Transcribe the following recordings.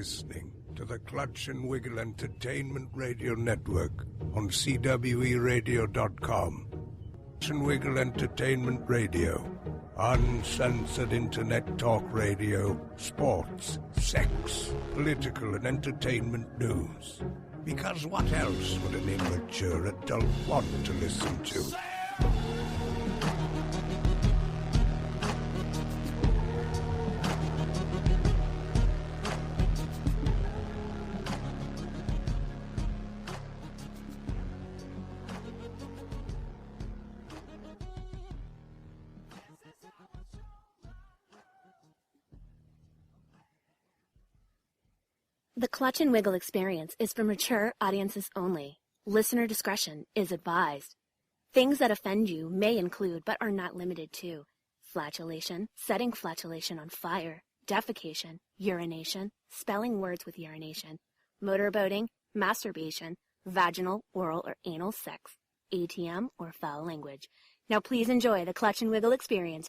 listening to the Clutch and Wiggle Entertainment Radio Network on CWEradio.com. Clutch and Wiggle Entertainment Radio. Uncensored internet talk radio, sports, sex, political and entertainment news. Because what else would an immature adult want to listen to? The Clutch and Wiggle experience is for mature audiences only. Listener discretion is advised. Things that offend you may include, but are not limited to, flatulation, setting flatulation on fire, defecation, urination, spelling words with urination, motorboating, masturbation, vaginal, oral, or anal sex, ATM, or foul language. Now please enjoy the Clutch and Wiggle experience.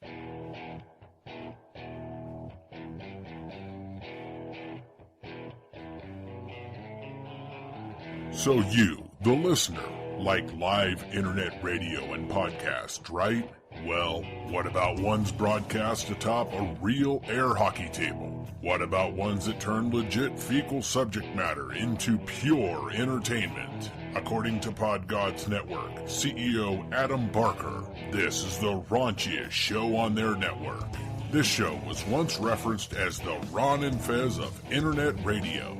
So you, the listener, like live internet radio and podcast, right? Well, what about ones broadcast atop a real air hockey table? What about ones that turn legit fecal subject matter into pure entertainment? According to PodGods Network CEO Adam Barker, this is the raunchiest show on their network. This show was once referenced as the Ron and Fez of internet radio.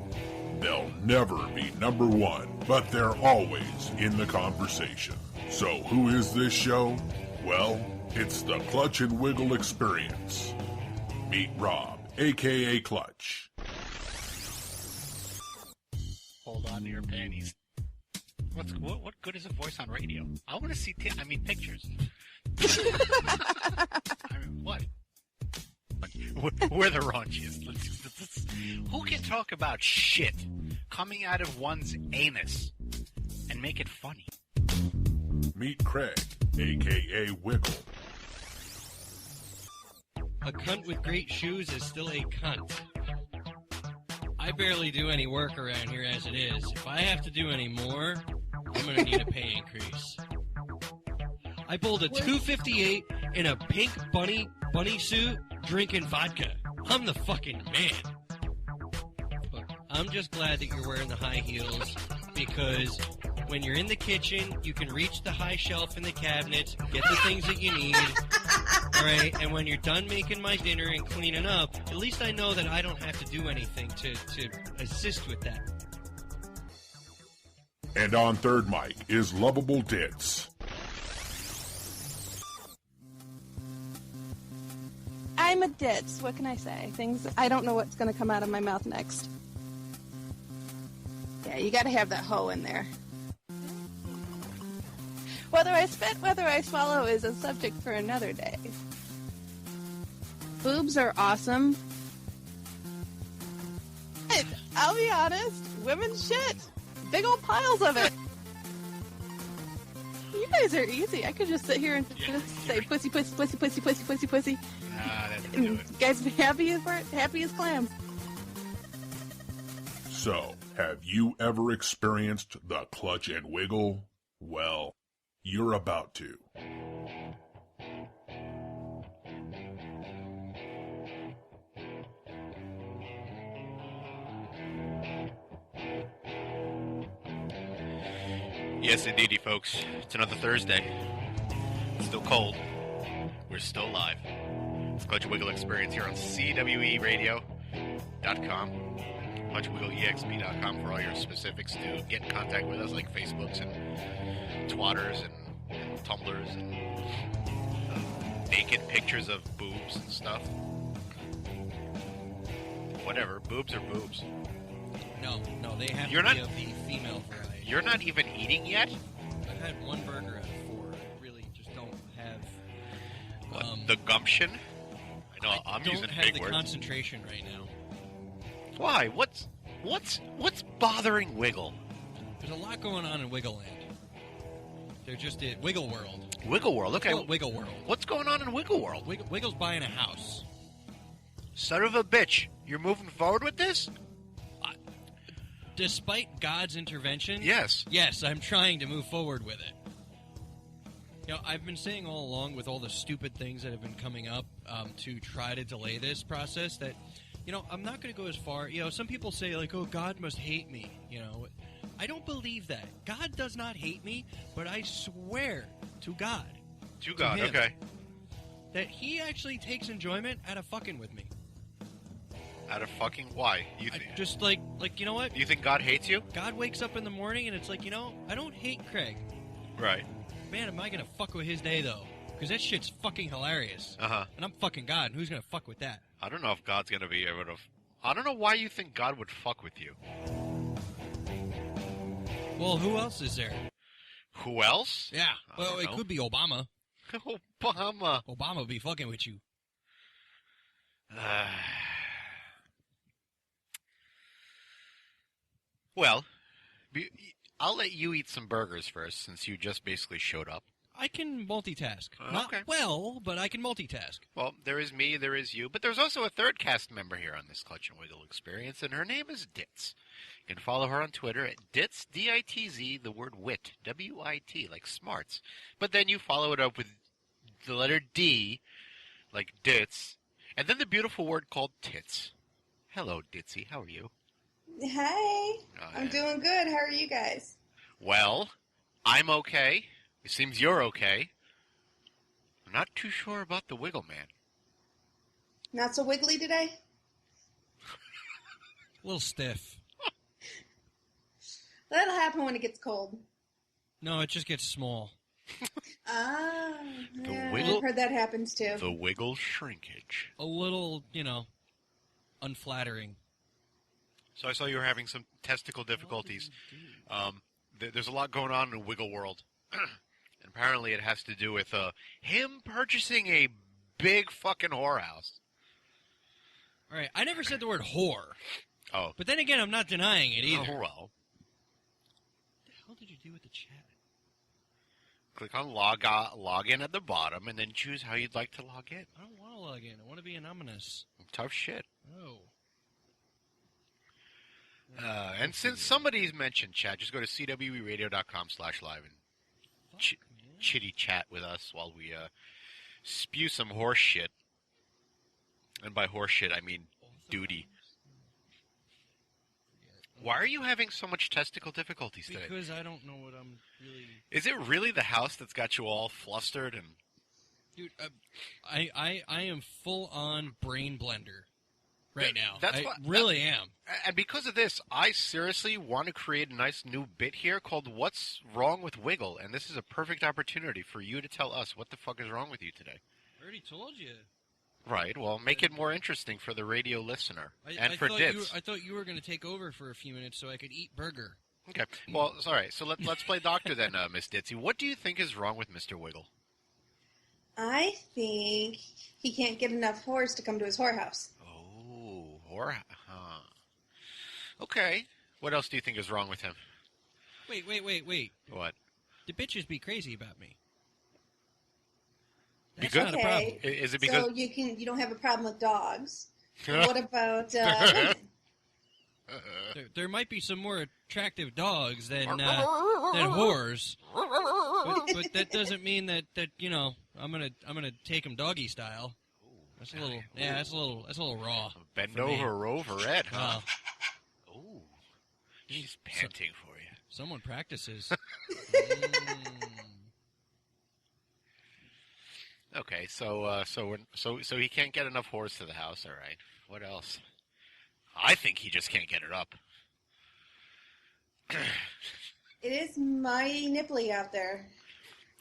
They'll never be number one, but they're always in the conversation. So who is this show? Well, it's the Clutch and Wiggle experience. Meet Rob, a.k.a. Clutch. Hold on to your panties. What good is a voice on radio? I want to see pictures. I mean, what? We're the raunchiest. Who can talk about shit coming out of one's anus and make it funny? Meet Craig, a.k.a. Wiggle. A cunt with great shoes is still a cunt. I barely do any work around here as it is. If I have to do any more, I'm going to need a pay increase. I pulled a 258 in a pink bunny suit drinking vodka. I'm the fucking man. Look, I'm just glad that you're wearing the high heels because when you're in the kitchen, you can reach the high shelf in the cabinets, get the things that you need. All right, and when you're done making my dinner and cleaning up, at least I know that I don't have to do anything to assist with that. And on third mic is Lovable Ditz. I'm a ditz. What can I say? I don't know what's going to come out of my mouth next. Yeah, you got to have that hoe in there. Whether I spit, whether I swallow is a subject for another day. Boobs are awesome. I'll be honest, women's shit. Big old piles of it. You guys are easy. I could just sit here and just say pussy, pussy, pussy, pussy, pussy, pussy, pussy. That doesn't do it. Guys be happy as clams. So, have you ever experienced the Clutch and Wiggle? Well, you're about to. Yes, indeedy, folks. It's another Thursday. It's still cold. We're still live. It's Clutch Wiggle Experience here on CWEradio.com. ClutchWiggleEXP.com for all your specifics to get in contact with us, like Facebooks and Twatters and Tumblrs and naked pictures of boobs and stuff. Whatever. Boobs are boobs. No, they have You're to not- be of the female variety. You're not even eating yet? I've had one burger out of 4. I really just don't have... What, the gumption? I know, I'm using have big the words. concentration right now. Why? What's bothering Wiggle? There's a lot going on in Wiggle Land. They're just at Wiggle World. Wiggle World, okay. Call it Wiggle World. What's going on in Wiggle World? Wiggle's buying a house. Son of a bitch, you're moving forward with this? despite God's intervention, Yes. I'm trying to move forward with it. You know, I've been saying all along with all the stupid things that have been coming up to try to delay this process that, you know, I'm not going to go as far. You know, some people say, like, oh, God must hate me. You know, I don't believe that. God does not hate me, but I swear to God. To God, him, okay. That he actually takes enjoyment out of fucking with me. Out of fucking why? Just like, you know what? You think God hates you? God wakes up in the morning and it's like, you know, I don't hate Craig. Right. Man, am I going to fuck with his day, though? Because that shit's fucking hilarious. Uh-huh. And I'm fucking God, and who's going to fuck with that? I don't know if God's going to be able to... I don't know why you think God would fuck with you. Well, who else is there? Who else? Yeah. Well, it could be Obama. Obama. Obama would be fucking with you. Well, I'll let you eat some burgers first, since you just basically showed up. I can multitask. Not well, but I can multitask. Well, there is me, there is you, but there's also a third cast member here on this Clutch and Wiggle experience, and her name is Ditz. You can follow her on Twitter at Ditz, D-I-T-Z, the word wit, W-I-T, like smarts. But then you follow it up with the letter D, like Ditz, and then the beautiful word called tits. Hello, Ditzy, how are you? Hey, I'm doing good. How are you guys? Well, I'm okay. It seems you're okay. I'm not too sure about the Wiggle Man. Not so wiggly today? A little stiff. That'll happen when it gets cold. No, it just gets small. Yeah, wiggle- I've heard that happens too. The Wiggle shrinkage. A little, you know, unflattering. So I saw you were having some testicle difficulties. There's a lot going on in the Wiggle world. And apparently it has to do with him purchasing a big fucking whorehouse. All right, I never said the word whore. Oh. But then again, I'm not denying it either. Oh, well. What the hell did you do with the chat? Click on log in at the bottom, and then choose how you'd like to log in. I don't want to log in. I want to be anonymous. Tough shit. Oh. And since somebody's mentioned chat, just go to cweradio.com/live and chitty chat with us while we spew some horse shit. And by horse shit, I mean duty. Why are you having so much testicle difficulties today? Because I don't know what I'm really... Is it really the house that's got you all flustered and... Dude, I am full-on brain blender right now. I really am. And because of this, I seriously want to create a nice new bit here called What's Wrong with Wiggle? And this is a perfect opportunity for you to tell us what the fuck is wrong with you today. I already told you. Right, well, make it more interesting for the radio listener. And for I Ditz. I thought you were going to take over for a few minutes so I could eat burger. Okay, well, all right, so let's play doctor then, Miss Ditzy. What do you think is wrong with Mr. Wiggle? I think he can't get enough whores to come to his whorehouse. Oh, okay. What else do you think is wrong with him? Wait. What? The bitches be crazy about me. That's Not a problem. Is it because... So you don't have a problem with dogs. What about women? There might be some more attractive dogs than whores, but that doesn't mean that you know I'm gonna take them doggy style. That's a little that's a little raw. Bend over, Ed, huh? Wow. Oh, she's panting for you. Someone practices. Okay, so he can't get enough whores to the house. All right, what else? I think he just can't get it up. It is mighty nipply out there.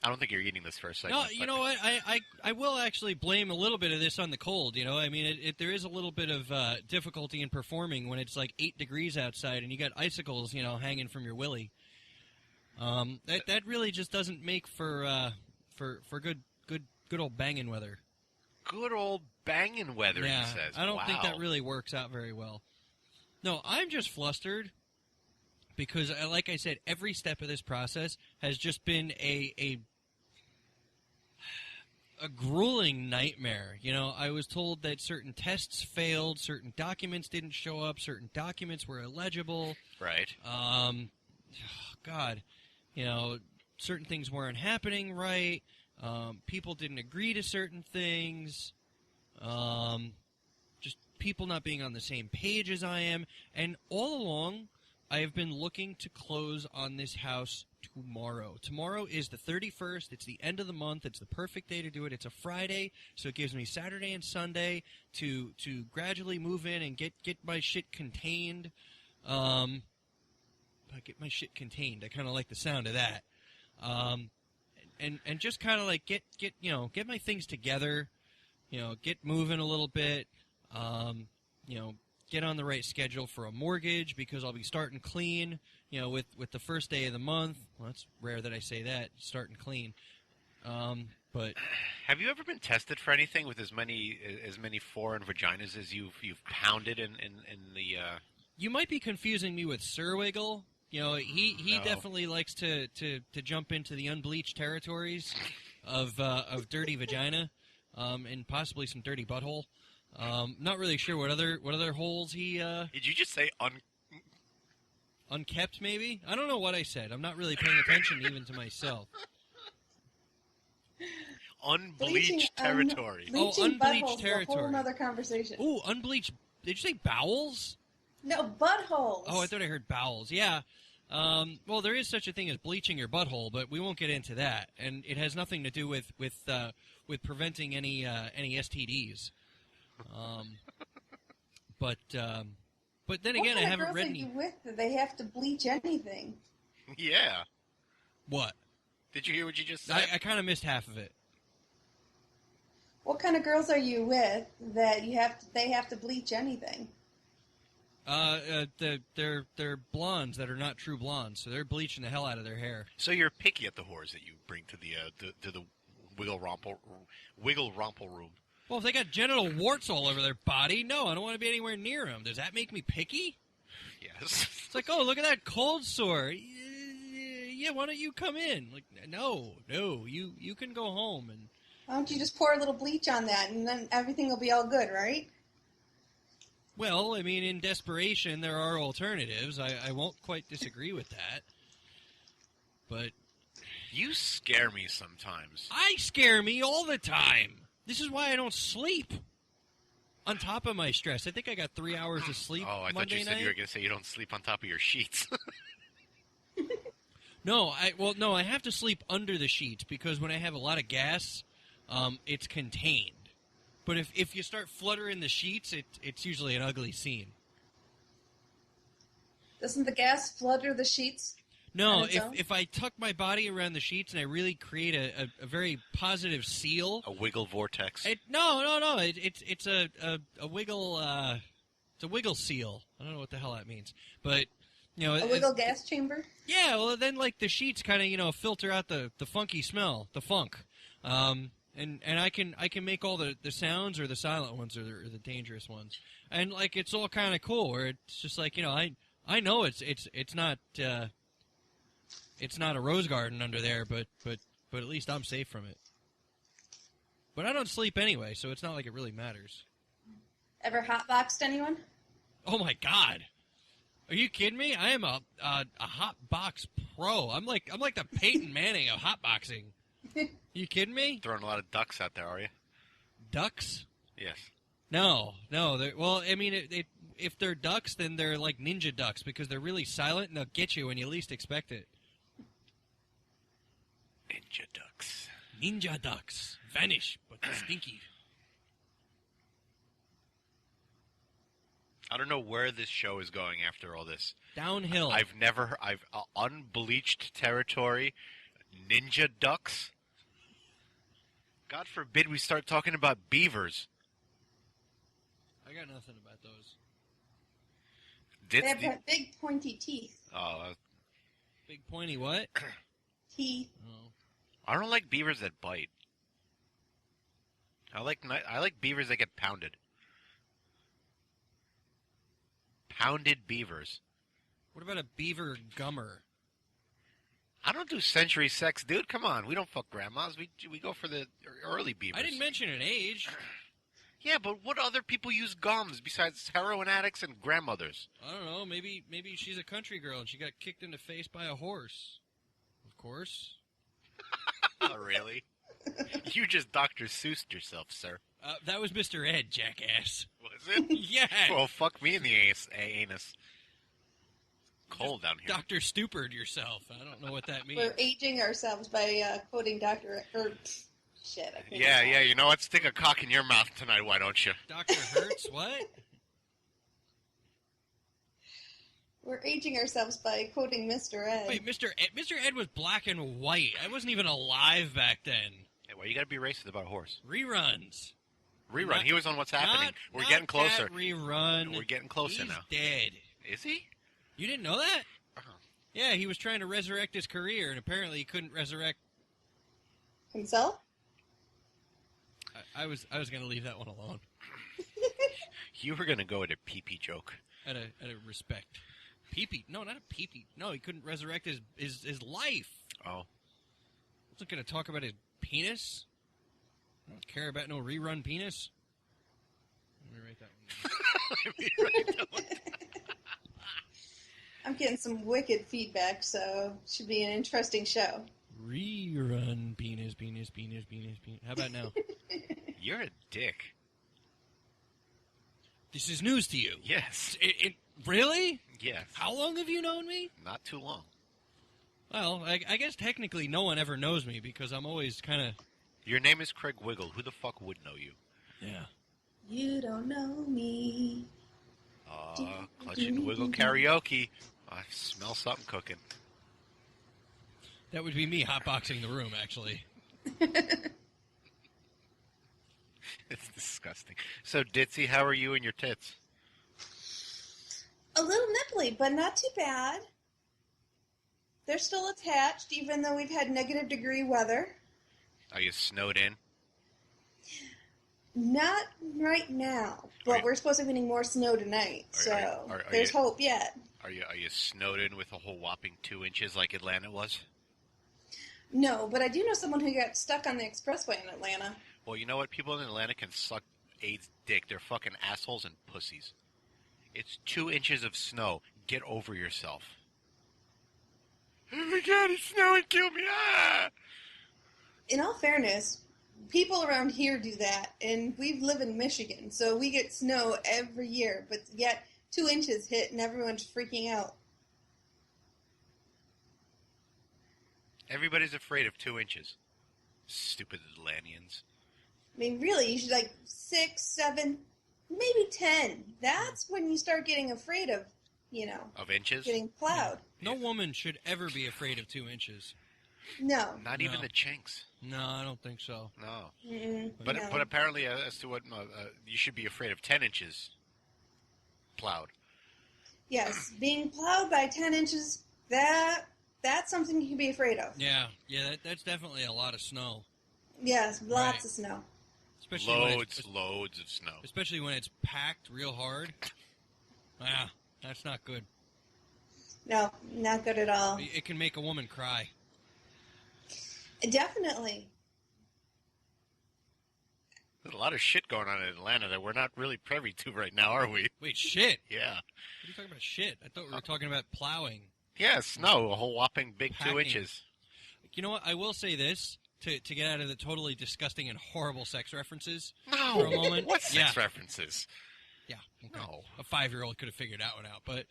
I don't think you're eating this for a second. No, you know what? I will actually blame a little bit of this on the cold. You know, I mean, there is a little bit of difficulty in performing when it's like 8 degrees outside and you got icicles, you know, hanging from your willy. That really just doesn't make for good old banging weather. Good old banging weather, yeah, he says. I don't Wow. think that really works out very well. No, I'm just flustered because, like I said, every step of this process has just been a a grueling nightmare. You know, I was told that certain tests failed, certain documents didn't show up, certain documents were illegible. Right. God, you know, certain things weren't happening right. People didn't agree to certain things. Just people not being on the same page as I am. And all along, I have been looking to close on this house tomorrow. Tomorrow is the 31st. It's the end of the month. It's the perfect day to do it. It's a Friday, so it gives me Saturday and Sunday to gradually move in and get my shit contained. Get my shit contained. I kind of like the sound of that. And just kind of like get my things together, get moving a little bit, get on the right schedule for a mortgage because I'll be starting clean, with the first day of the month. Well, it's rare that I say that, starting clean. But have you ever been tested for anything with as many foreign vaginas as you've pounded in the? You might be confusing me with Sir Wiggle. He No. definitely likes to jump into the unbleached territories of dirty vagina, and possibly some dirty butthole. Not really sure what other holes he. Did you just say unkept? Maybe, I don't know what I said. I'm not really paying attention even to myself. unbleached territory? Bleaching unbleached buttholes is territory. a whole other conversation. Ooh, unbleached. Did you say bowels? No, buttholes. Oh, I thought I heard bowels. Yeah. Well, there is such a thing as bleaching your butthole, but we won't get into that. And it has nothing to do with preventing any STDs. But then again, I haven't read any. What kind of girls are you with that they have to bleach anything? Yeah. What? Did you hear what you just said? I kind of missed half of it. What kind of girls are you with that they have to bleach anything? They're blondes that are not true blondes, so they're bleaching the hell out of their hair. So you're picky at the whores that you bring to the wiggle romple room. Well, if they got genital warts all over their body, no, I don't want to be anywhere near them. Does that make me picky? Yes. It's like, oh, look at that cold sore. Yeah, why don't you come in? Like, no, you can go home. And Why don't you just pour a little bleach on that, and then everything will be all good, right? well, I mean, in desperation, there are alternatives. I won't quite disagree with that. But You scare me sometimes. I scare me all the time. This is why I don't sleep. On top of my stress, I think I got 3 hours of sleep. Oh, I thought Monday you said night. you were going to say you don't sleep on top of your sheets. No, I have to sleep under the sheets because when I have a lot of gas, it's contained. But if you start fluttering the sheets, it's usually an ugly scene. Doesn't the gas flutter the sheets? No, on its own? if I tuck my body around the sheets and I really create a very positive seal. A wiggle vortex. No. It's a wiggle. It's a wiggle seal. I don't know what the hell that means, but A wiggle gas chamber? Yeah, well, then, like, the sheets kind of, filter out the funky smell, the funk. And I can make all the sounds or the silent ones or the dangerous ones. And, like, it's all kind of cool where it's just like, I know it's not a rose garden under there, but at least I'm safe from it. But I don't sleep anyway, so it's not like it really matters. Ever hotboxed anyone? Oh, my God. Are you kidding me? I am a hot box pro. I'm like the Peyton Manning of hot boxing. You kidding me? Throwing a lot of ducks out there, are you? Ducks? Yes. No. Well, I mean, if they're ducks, then they're like ninja ducks because they're really silent and they'll get you when you least expect it. Ninja ducks. Ninja ducks vanish, but stinky. I don't know where this show is going after all this. Downhill. I've unbleached territory, ninja ducks. God forbid we start talking about beavers. I got nothing about those. They have big pointy teeth. Big pointy what? Teeth. Oh. I don't like beavers that bite. I like beavers that get pounded. Pounded beavers. What about a beaver gummer? I don't do century sex, dude. Come on. We don't fuck grandmas. We go for the early beavers. I didn't mention an age. Yeah, but what other people use gums besides heroin addicts and grandmothers? I don't know. Maybe she's a country girl and she got kicked in the face by a horse. Of course. Oh, really? You just Dr. Seuss'd yourself, sir. That was Mr. Ed, jackass. Was it? Yeah. Well, fuck me in the anus. Cold down here. Dr. Stupid yourself. I don't know what that means. We're aging ourselves by quoting Dr. Shit. I Yeah, you know what? Stick a cock in your mouth tonight, why don't you? Dr. Hertz, what? We're aging ourselves by quoting Mr. Ed. Wait, Mr. Ed was black and white. I wasn't even alive back then. Hey, well, you gotta be racist about a horse. Reruns. Rerun. He was on What's Happening. We're getting closer. That rerun. We're getting closer He's now. Dead. Is he? You didn't know that? Uh-huh. Yeah, he was trying to resurrect his career, and apparently he couldn't resurrect. Himself? I was going to leave that one alone. You were gonna go at a pee-pee joke. At a respect. Pee-pee? No, not a pee-pee. No, he couldn't resurrect his life. Oh. I wasn't going to talk about his penis. I don't care about no rerun penis. Let me write that one down. I'm getting some wicked feedback, so it should be an interesting show. Rerun penis. How about now? You're a dick. This is news to you. Yes. Really? Yes. How long have you known me? Not too long. Well, I guess technically no one ever knows me because I'm always kind of... Your name is Craig Wiggle. Who the fuck would know you? Yeah. You don't know me. Clutch and Wiggle karaoke. I smell something cooking. That would be me hotboxing the room, actually. It's disgusting. So, Ditzy, how are you and your tits? A little nipply, but not too bad. They're still attached, even though we've had negative degree weather. Are you snowed in? Not right now, but we're supposed to be getting more snow tonight, so there's hope yet. Are you snowed in with a whole whopping 2 inches like Atlanta was? No, but I do know someone who got stuck on the expressway in Atlanta. Well, you know what? People in Atlanta can suck AIDS dick. They're fucking assholes and pussies. It's 2 inches of snow. Get over yourself. Oh my God, it's snowing. Kill me. Ah! In all fairness, people around here do that, and we live in Michigan, so we get snow every year, but yet 2 inches hit and everyone's freaking out. Everybody's afraid of 2 inches. Stupid Atlanteans. I mean, really, you should 6, 7, maybe 10. That's when you start getting afraid of, Of inches? getting plowed. No woman should ever be afraid of 2 inches. No. Not even the chinks. No, I don't think so. No. But But apparently, as to what you should be afraid of 10 inches plowed. Yes, being plowed by 10 inches, that's something you can be afraid of. Yeah, that's definitely a lot of snow. Yes, lots of snow. Especially Loads of snow. Especially when it's packed real hard. That's not good. No, not good at all. It can make a woman cry. Definitely. There's a lot of shit going on in Atlanta that we're not really privy to right now, are we? Wait, shit? Yeah. What are you talking about, shit? I thought we were talking about plowing. Yeah, snow, a whole whopping big Packing. 2 inches. You know what? I will say this, to get out of the totally disgusting and horrible sex references No. for a moment. What sex references? Yeah. Okay. No. A 5-year-old could have figured that one out. But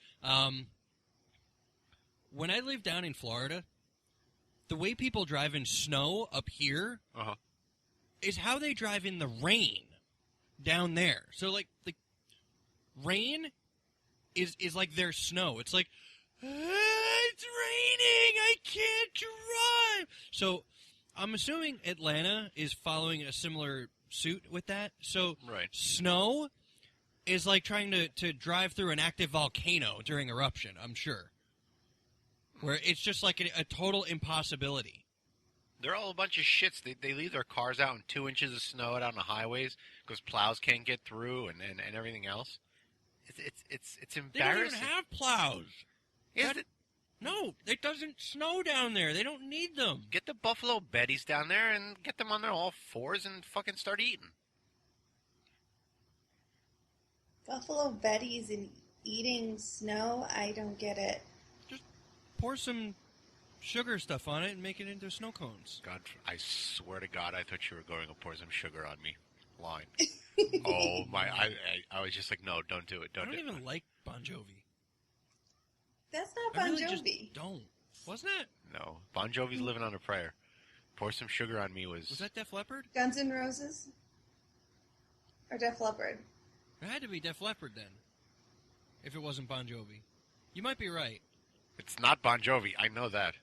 when I lived down in Florida, the way people drive in snow up here is how they drive in the rain down there. So, the rain is like their snow. It's like, it's raining, I can't drive. So, I'm assuming Atlanta is following a similar suit with that. So, snow is like trying to drive through an active volcano during eruption, I'm sure. Where it's just like a total impossibility. They're all a bunch of shits. They leave their cars out in 2 inches of snow out on the highways because plows can't get through and everything else. It's embarrassing. They don't even have plows. Yeah, No, it doesn't snow down there. They don't need them. Get the Buffalo Betties down there and get them on their all fours and fucking start eating. Buffalo Betties and eating snow? I don't get it. Just pour some sugar stuff on it and make it into snow cones. God, I swear to God, I thought you were going to pour some sugar on me. Line. Oh, my. I was just like, no, don't do it. I don't even like Bon Jovi. That's not Bon I really Jovi. just don't. Wasn't it? No. Bon Jovi's living on a prayer. Pour some sugar on me was... Was that Def Leppard? Guns N' Roses? Or Def Leppard? It had to be Def Leppard then. If it wasn't Bon Jovi. You might be right. It's not Bon Jovi. I know that.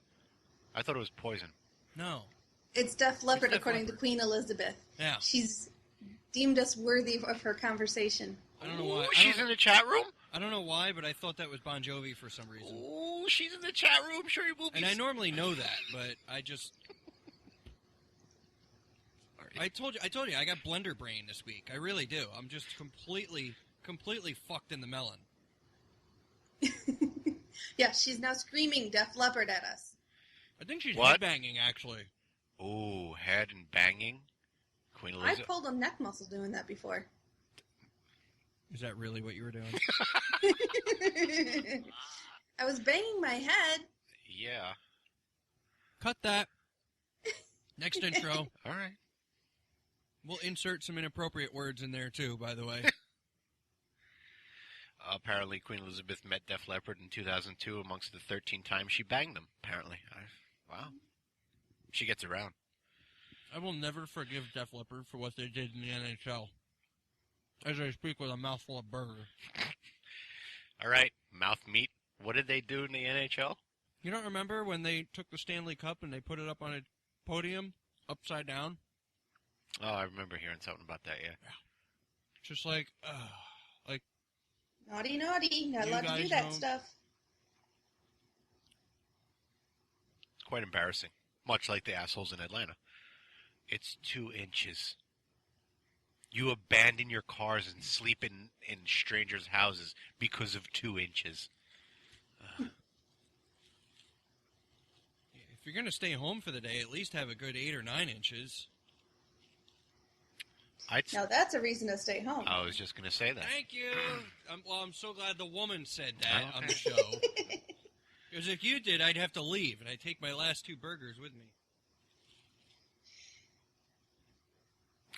I thought it was Poison. No. It's Def Leppard, Def according Leppard. to Queen Elizabeth. Yeah. She's deemed us worthy of her conversation. I don't know why. Ooh, she's in the chat room? I don't know why, but I thought that was Bon Jovi for some reason. Ooh, she's in the chat room. Sure, you will be. And I normally know that, but I just... I told you, I got blender brain this week. I really do. I'm just completely fucked in the melon. Yeah, she's now screaming Def Leppard at us. I think she's What? headbanging, actually. Ooh, head and banging. Queen I Elizabeth. pulled a neck muscle doing that before. Is that really what you were doing? I was banging my head. Yeah. Cut that. Next intro. All right. We'll insert some inappropriate words in there, too, by the way. Apparently, Queen Elizabeth met Def Leppard in 2002 amongst the 13 times she banged them, apparently. Wow. She gets around. I will never forgive Def Leppard for what they did in the NHL. As I speak with a mouthful of burger. All right, mouth meat. What did they do in the NHL? You don't remember when they took the Stanley Cup and they put it up on a podium, upside down? Oh, I remember hearing something about that, yeah. Just like, Naughty, naughty. Not You allowed to guys do that know- stuff. It's quite embarrassing. Much like the assholes in Atlanta. It's 2 inches. You abandon your cars and sleep in strangers' houses because of 2 inches. if you're going to stay home for the day, at least have a good 8 or 9 inches. Now that's a reason to stay home. I was just going to say that. Thank you. I'm so glad the woman said that Oh, on okay. the show. Because if you did, I'd have to leave, and I'd take my last 2 burgers with me.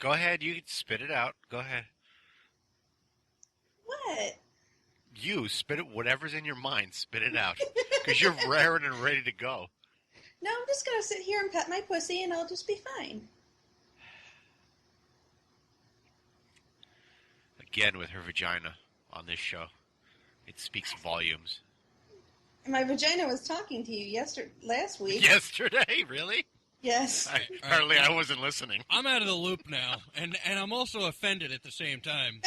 Go ahead, you can spit it out. Go ahead. What? You spit it, whatever's in your mind, spit it out. Because you're raring and ready to go. No, I'm just going to sit here and pet my pussy and I'll just be fine. Again with her vagina on this show. It speaks volumes. My vagina was talking to you last week. Yesterday? Really? Yes. Apparently I wasn't listening. I'm out of the loop now, and I'm also offended at the same time.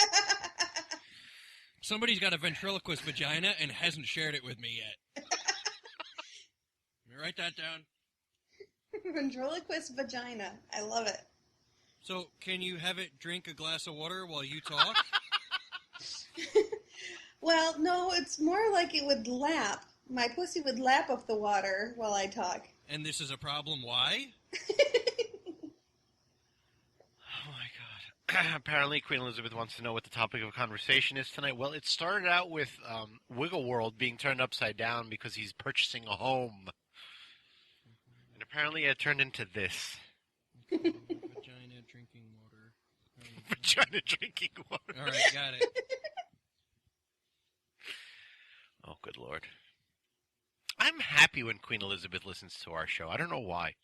Somebody's got a ventriloquist vagina and hasn't shared it with me yet. Let me write that down. Ventriloquist vagina. I love it. So, can you have it drink a glass of water while you talk? Well, no, it's more like it would lap. My pussy would lap up the water while I talk. And this is a problem. Why? Oh my god. Apparently Queen Elizabeth wants to know what the topic of conversation is tonight. Well, it started out with Wiggle World being turned upside down because he's purchasing a home. And apparently it turned into this. Vagina drinking water. Vagina drinking water. All right, got it. Oh, good Lord. I'm happy when Queen Elizabeth listens to our show. I don't know why.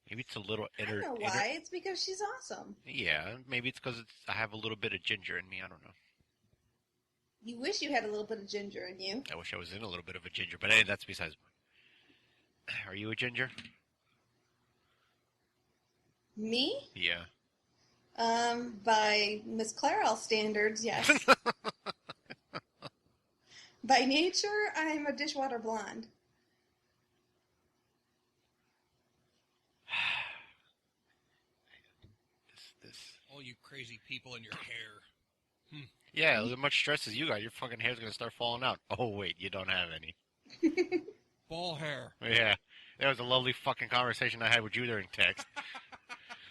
Maybe it's a little I don't know why. It's because she's awesome. Yeah, maybe it's because I have a little bit of ginger in me. I don't know. You wish you had a little bit of ginger in you. I wish I was in a little bit of a ginger, but hey, that's besides the point. Are you a ginger? Me? Yeah. By Miss Clairol standards, yes. By nature, I'm a dishwater blonde. This. All you crazy people in your hair. Yeah, as much stress as you got, your fucking hair's gonna start falling out. Oh, wait, you don't have any. Ball hair. Yeah, that was a lovely fucking conversation I had with you during text.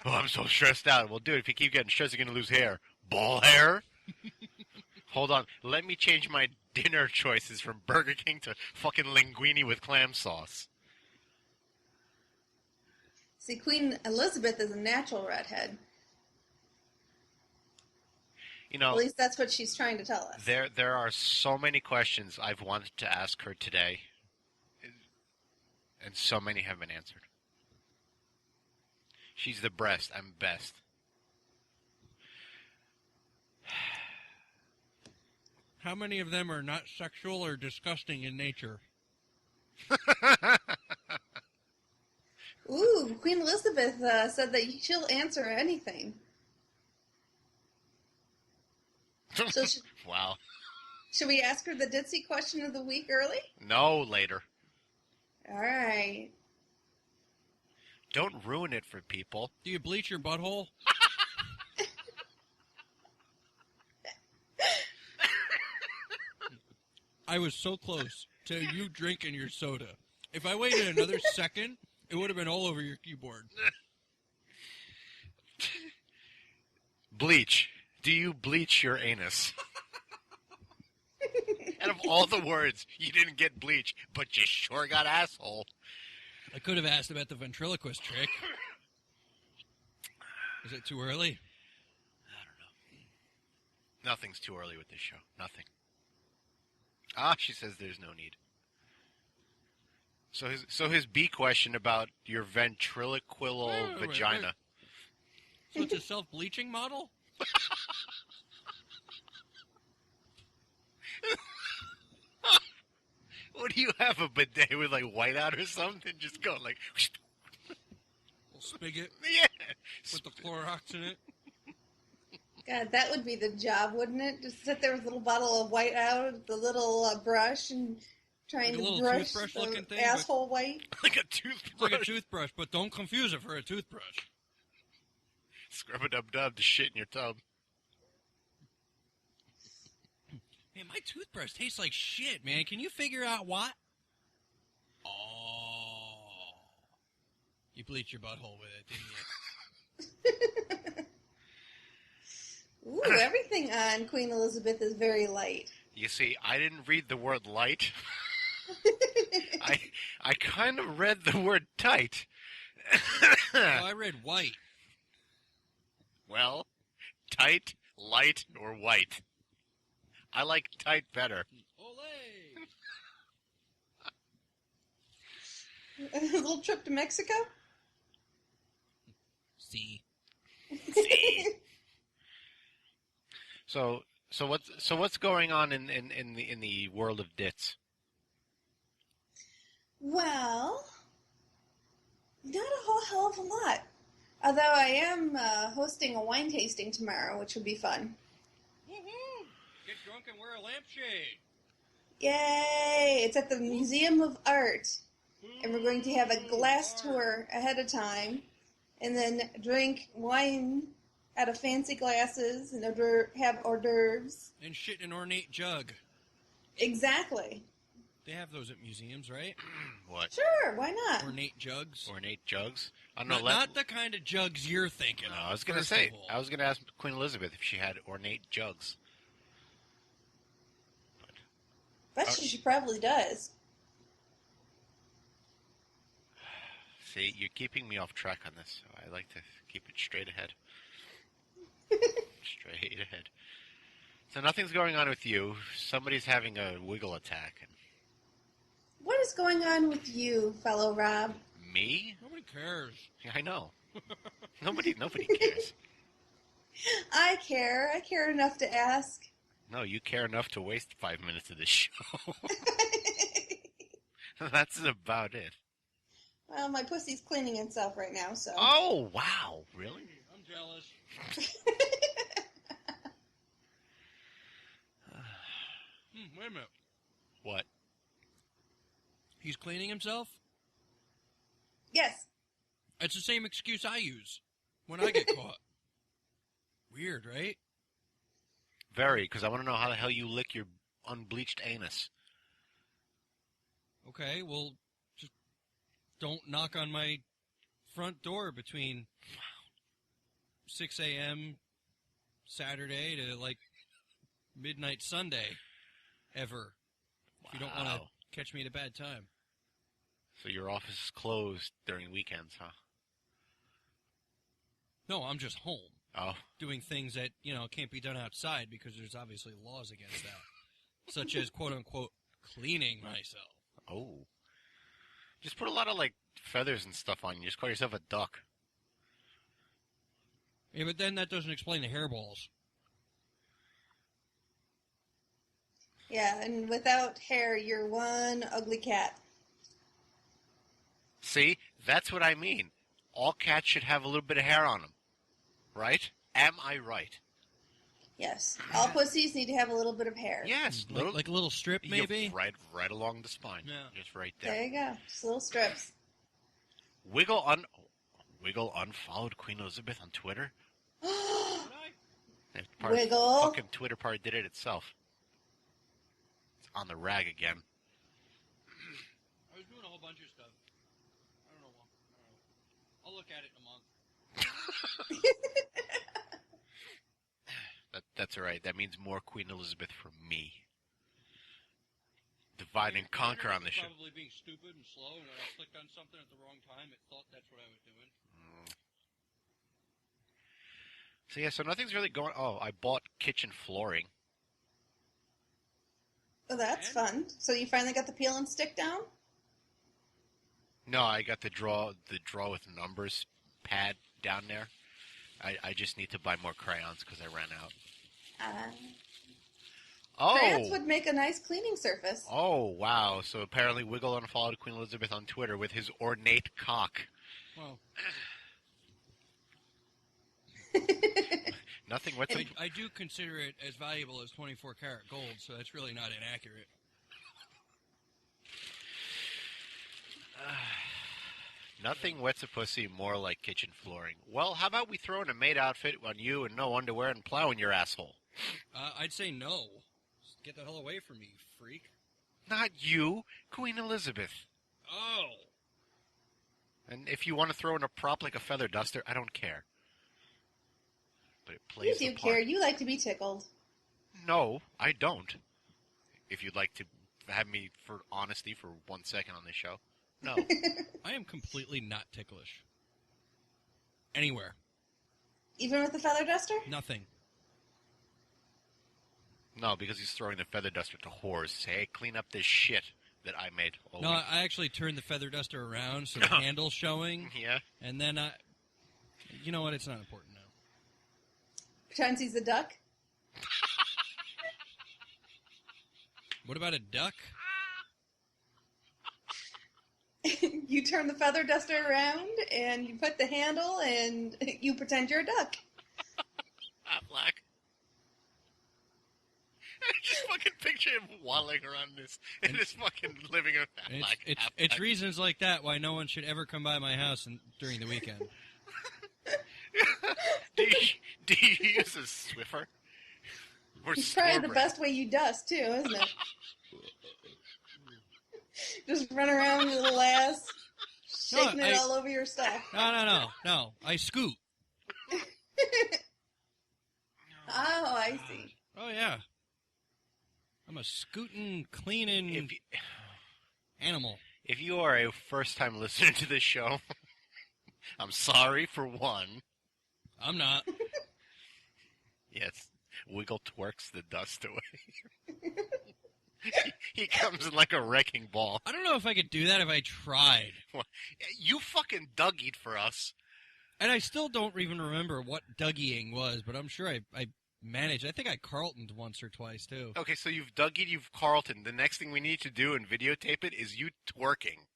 Oh, I'm so stressed out. Well, dude, if you keep getting stressed, you're gonna lose hair. Ball hair? Hold on. Let me change my dinner choices from Burger King to fucking linguine with clam sauce. See, Queen Elizabeth is a natural redhead. You know, At least that's what she's trying to tell us. there are so many questions I've wanted to ask her today, and so many have been answered. She's the breast. I'm best. How many of them are not sexual or disgusting in nature? Ooh, Queen Elizabeth said that she'll answer anything. So Wow. should we ask her the ditzy question of the week early? No, later. All right. Don't ruin it for people. Do you bleach your butthole? I was so close to you drinking your soda. If I waited another second, it would have been all over your keyboard. Bleach. Do you bleach your anus? Out of all the words, you didn't get bleach, but you sure got asshole. I could have asked about the ventriloquist trick. Is it too early? I don't know. Nothing's too early with this show. Nothing. Ah, she says there's no need. So his B question about your ventriloquial Wait. vagina. So it's a self-bleaching model? What do you have, a bidet with like whiteout or something? Just go like, Little spigot yeah. with the Clorox in it. God, that would be the job, wouldn't it? Just sit there with a little bottle of white out, the little brush, and trying Like a to little brush toothbrush-looking the thing, but- asshole white. Like a It's toothbrush. like a toothbrush, but don't confuse it for a toothbrush. Scrub-a-dub-dub to shit in your tub. Man, my toothbrush tastes like shit, man. Can you figure out what? Oh. You bleached your butthole with it, didn't you? Ooh, everything on Queen Elizabeth is very light. You see, I didn't read the word light. I kind of read the word tight. Oh, I read white. Well, tight, light, or white. I like tight better. Olay! A little trip to Mexico? See. So what's going on in the world of dits? Well, not a whole hell of a lot. Although I am hosting a wine tasting tomorrow, which would be fun. Woohoo! Get drunk and wear a lampshade. Yay! It's at the Museum of Art. And we're going to have a glass tour ahead of time. And then drink wine out of fancy glasses and have hors d'oeuvres. And shit in an ornate jug. Exactly. They have those at museums, right? What? Sure, why not? Ornate jugs. Ornate jugs? I don't know. Not the kind of jugs you're thinking No, of. I was gonna first say. of all. I was gonna ask Queen Elizabeth if she had ornate jugs. Bet you she probably does. See, you're keeping me off track on this. So I like to keep it straight ahead. Straight ahead. So nothing's going on with you. Somebody's having a wiggle attack. And What is going on with you, fellow Rob? me? Nobody cares. I know. Nobody cares. I care. I care enough to ask. No, you care enough to waste 5 minutes of this show. That's about it. Well, my pussy's cleaning itself right now, so. Oh, wow. Really? I'm jealous. Wait a minute. What? He's cleaning himself? Yes. It's the same excuse I use when I get caught. Weird, right? Very, because I want to know how the hell you lick your unbleached anus. Okay, well, just don't knock on my front door between 6 a.m. Saturday to, like, midnight Sunday, ever. If you don't want to catch me at a bad time. So your office is closed during weekends, huh? No, I'm just home. Oh. Doing things that, can't be done outside because there's obviously laws against that. Such as, quote-unquote, cleaning myself. Oh. Just put a lot of, like, feathers and stuff on you. Just call yourself a duck. Yeah, but then that doesn't explain the hairballs. Yeah, and without hair, you're one ugly cat. See? That's what I mean. All cats should have a little bit of hair on them. Right? Am I right? Yes. All pussies need to have a little bit of hair. Yes. Like a little strip, maybe? Right along the spine. Yeah. Just right there. There you go. Just little strips. Wiggle unfollowed Queen Elizabeth on Twitter. Wiggle. Fucking Twitter part did it itself. It's on the rag again. I was doing a whole bunch of stuff. I don't know. I'll look at it in a month. That's all right. That means more Queen Elizabeth for me. Divide and conquer on the show. Probably being stupid and slow, and when I clicked on something at the wrong time, it thought that's what I was doing. So yeah, so nothing's really going. Oh, I bought kitchen flooring. Oh, that's fun. So you finally got the peel and stick down? No, I got the draw with numbers pad down there. I just need to buy more crayons because I ran out. Crayons would make a nice cleaning surface. Oh, wow. So apparently Wiggle unfollowed Queen Elizabeth on Twitter with his ornate cock. Well, Nothing. I do consider it as valuable as 24 karat gold, so that's really not inaccurate. Nothing wets a pussy more like kitchen flooring. Well, how about we throw in a maid outfit on you and no underwear and plow in your asshole? I'd say no. Just get the hell away from me, you freak. Not you, Queen Elizabeth. Oh. And if you want to throw in a prop like a feather duster, I don't care. But it plays You the do part. care. You like to be tickled. No, I don't. If you'd like to have me for honesty for 1 second on this show. No. I am completely not ticklish. Anywhere. Even with the feather duster? Nothing. No, because he's throwing the feather duster to whores. Say, hey, clean up this shit that I made. No, I actually turned the feather duster around so the handle's showing. Yeah. And then you know what? It's not important now. Chauncey's the duck? What about a duck? You turn the feather duster around, and you put the handle, and you pretend you're a duck. I'm black. I just fucking picture him waddling around in this fucking living room. It's reasons like that why no one should ever come by my house during the weekend. do you use a Swiffer? Or It's probably the Store-brand? best way you dust, too, isn't it? Just run around with a little ass, shaking it all over your stuff. No. I scoot. Oh, I see. Oh, yeah. I'm a scooting, cleaning animal. If you are a first-time listener to this show, I'm sorry for one. I'm not. Yes, Wiggle twerks the dust away. He comes in like a wrecking ball. I don't know if I could do that if I tried. You fucking Dougie'd for us. And I still don't even remember what Dougieing was, but I'm sure I managed. I think I Carltoned once or twice, too. Okay, so you've Dougied, you've Carlton. The next thing we need to do and videotape it is you twerking.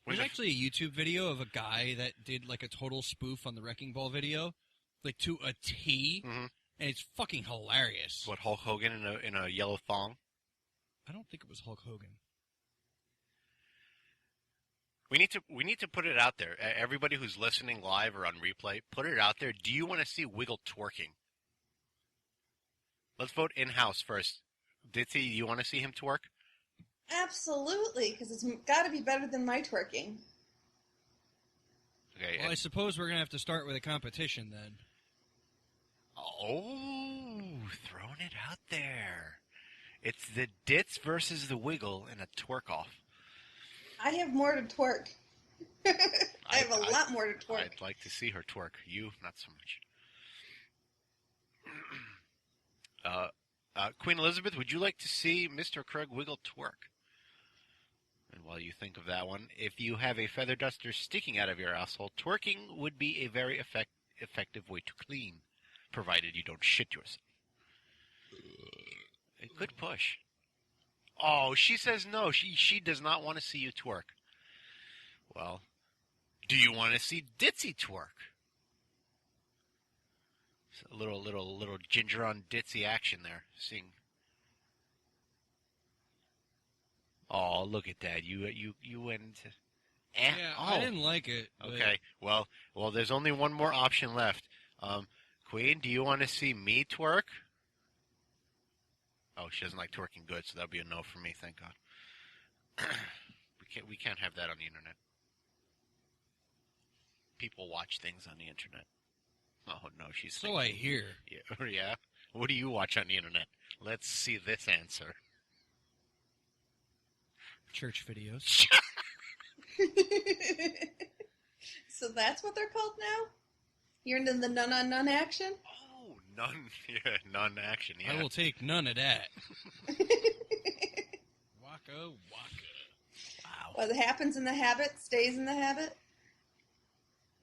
There's actually a YouTube video of a guy that did like a total spoof on the Wrecking Ball video, like to a T, and it's fucking hilarious. What, Hulk Hogan in a yellow thong? I don't think it was Hulk Hogan. We need to put it out there. Everybody who's listening live or on replay, put it out there. Do you want to see Wiggle twerking? Let's vote in-house first. Ditzy, you want to see him twerk? Absolutely, because it's got to be better than my twerking. Okay. Well, I suppose we're going to have to start with a competition then. Oh, throwing it out there. It's the Dits versus the Wiggle in a twerk-off. I have more to twerk. I have a lot more to twerk. I'd like to see her twerk. You, not so much. Queen Elizabeth, would you like to see Mr. Craig Wiggle twerk? And while you think of that one, if you have a feather duster sticking out of your asshole, twerking would be a very effective way to clean, provided you don't shit yourself. A good push. Oh, she says no. She does not want to see you twerk. Well, do you want to see Ditzy twerk? It's a little ginger on Ditzy action there. Seeing. Oh, look at that! You went into. Yeah, I didn't like it. Okay, well, there's only one more option left. Queen, do you want to see me twerk? Oh, she doesn't like twerking good, so that'll be a no for me. Thank God. We can't have that on the internet. People watch things on the internet. Oh no, she's. So I hear. Yeah, yeah. What do you watch on the internet? Let's see this answer. Church videos. So that's what they're called now? You're into the none on none action? Oh, none. Yeah, none action. Yeah. I will take none of that. Waka waka. Wow. What happens in the habit stays in the habit?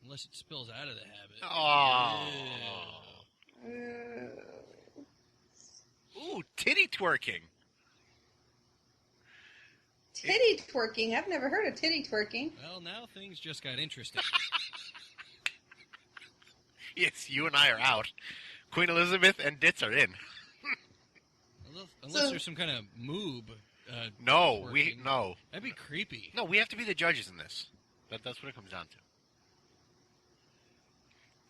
Unless it spills out of the habit. Oh. Uh, Ooh, titty twerking. Titty twerking? I've never heard of titty twerking. Well, now things just got interesting. Yes, you and I are out. Queen Elizabeth and Ditz are in. Unless there's some kind of moob. No, twerking. no. That'd be creepy. No, we have to be the judges in this. That's what it comes down to.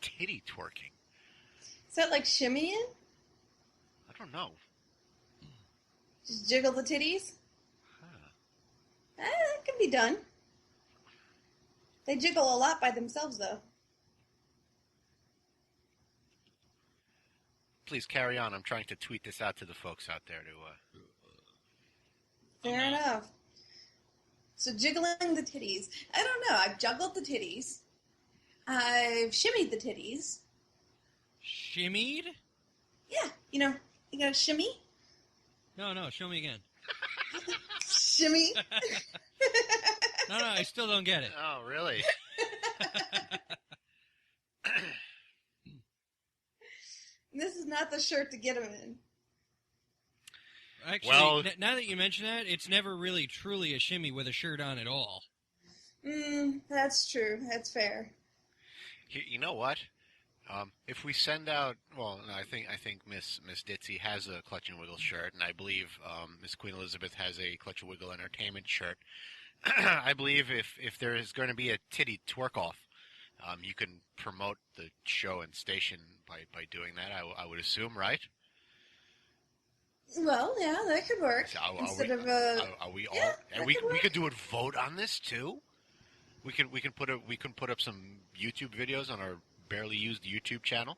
Titty twerking. Is that like shimmying? I don't know. Just jiggle the titties? Huh. That can be done. They jiggle a lot by themselves, though. Please carry on. I'm trying to tweet this out to the folks out there to. Fair enough. So jiggling the titties. I don't know. I've juggled the titties. I've shimmied the titties. Shimmied? Yeah, you got to shimmy. No, show me again. Shimmy. No, I still don't get it. Oh, really? This is not the shirt to get them in. Actually, Well- now that you mention that, it's never really truly a shimmy with a shirt on at all. That's true. That's fair. You know what? If we send out, well, I think Miss Ditzy has a Clutch and Wiggle shirt, and I believe Miss Queen Elizabeth has a Clutch and Wiggle Entertainment shirt. I believe if there is going to be a titty twerk off, you can promote the show and station by doing that. I would assume, right? Well, yeah, that could work. So Instead of are we all? yeah, And that we could work. could do a vote on this too. We can put up some YouTube videos on our barely used YouTube channel.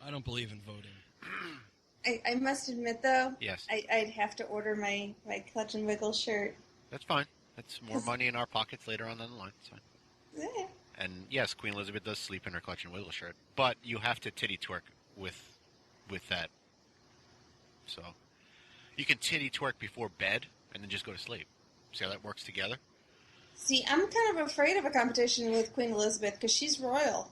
I don't believe in voting. I must admit, though, Yes, I'd have to order my Clutch and Wiggle shirt. that's fine. That's more money in our pockets later on down the line. It's fine. Yeah. And yes, Queen Elizabeth does sleep in her Clutch and Wiggle shirt, but you have to titty twerk with that. So you can titty twerk before bed and then just go to sleep. See how that works together? See, I'm kind of afraid of a competition with Queen Elizabeth because she's royal.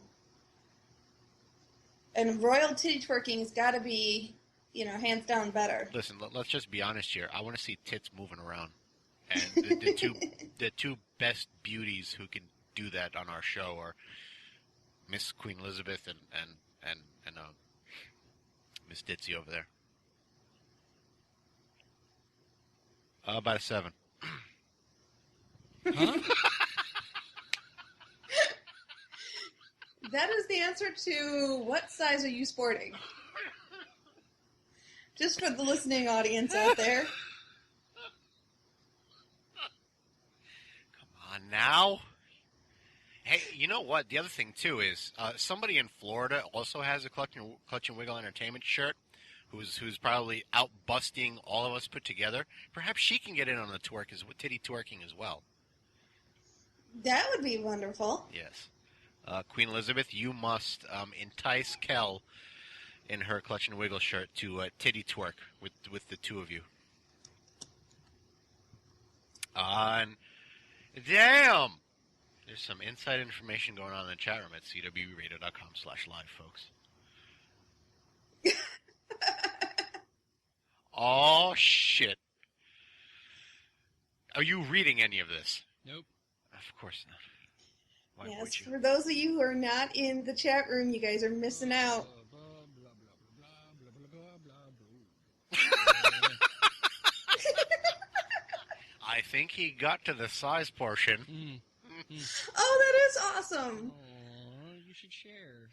And royal titty twerking has got to be, hands down better. Listen, let's just be honest here. I want to see tits moving around, and the two best beauties who can do that on our show are Miss Queen Elizabeth and Miss Ditzy over there. About a 7. Huh? That is the answer to what size are you sporting? Just for the listening audience out there. Come on now. Hey, you know what? The other thing, too, is somebody in Florida also has a Clutch and Wiggle Entertainment shirt who's probably out busting all of us put together. Perhaps she can get in on the TittyTwerking as well. That would be wonderful. Yes. Queen Elizabeth, you must entice Kel in her Clutch and Wiggle shirt to titty twerk with the two of you. And damn! There's some inside information going on in the chat room at cwradio.com/live, folks. Oh, shit. Are you reading any of this? Nope. Of course not. Why Yes, would you? for those of you who are not in the chat room, you guys are missing out. I think he got to the size portion. Oh, that is awesome. Oh, you should share.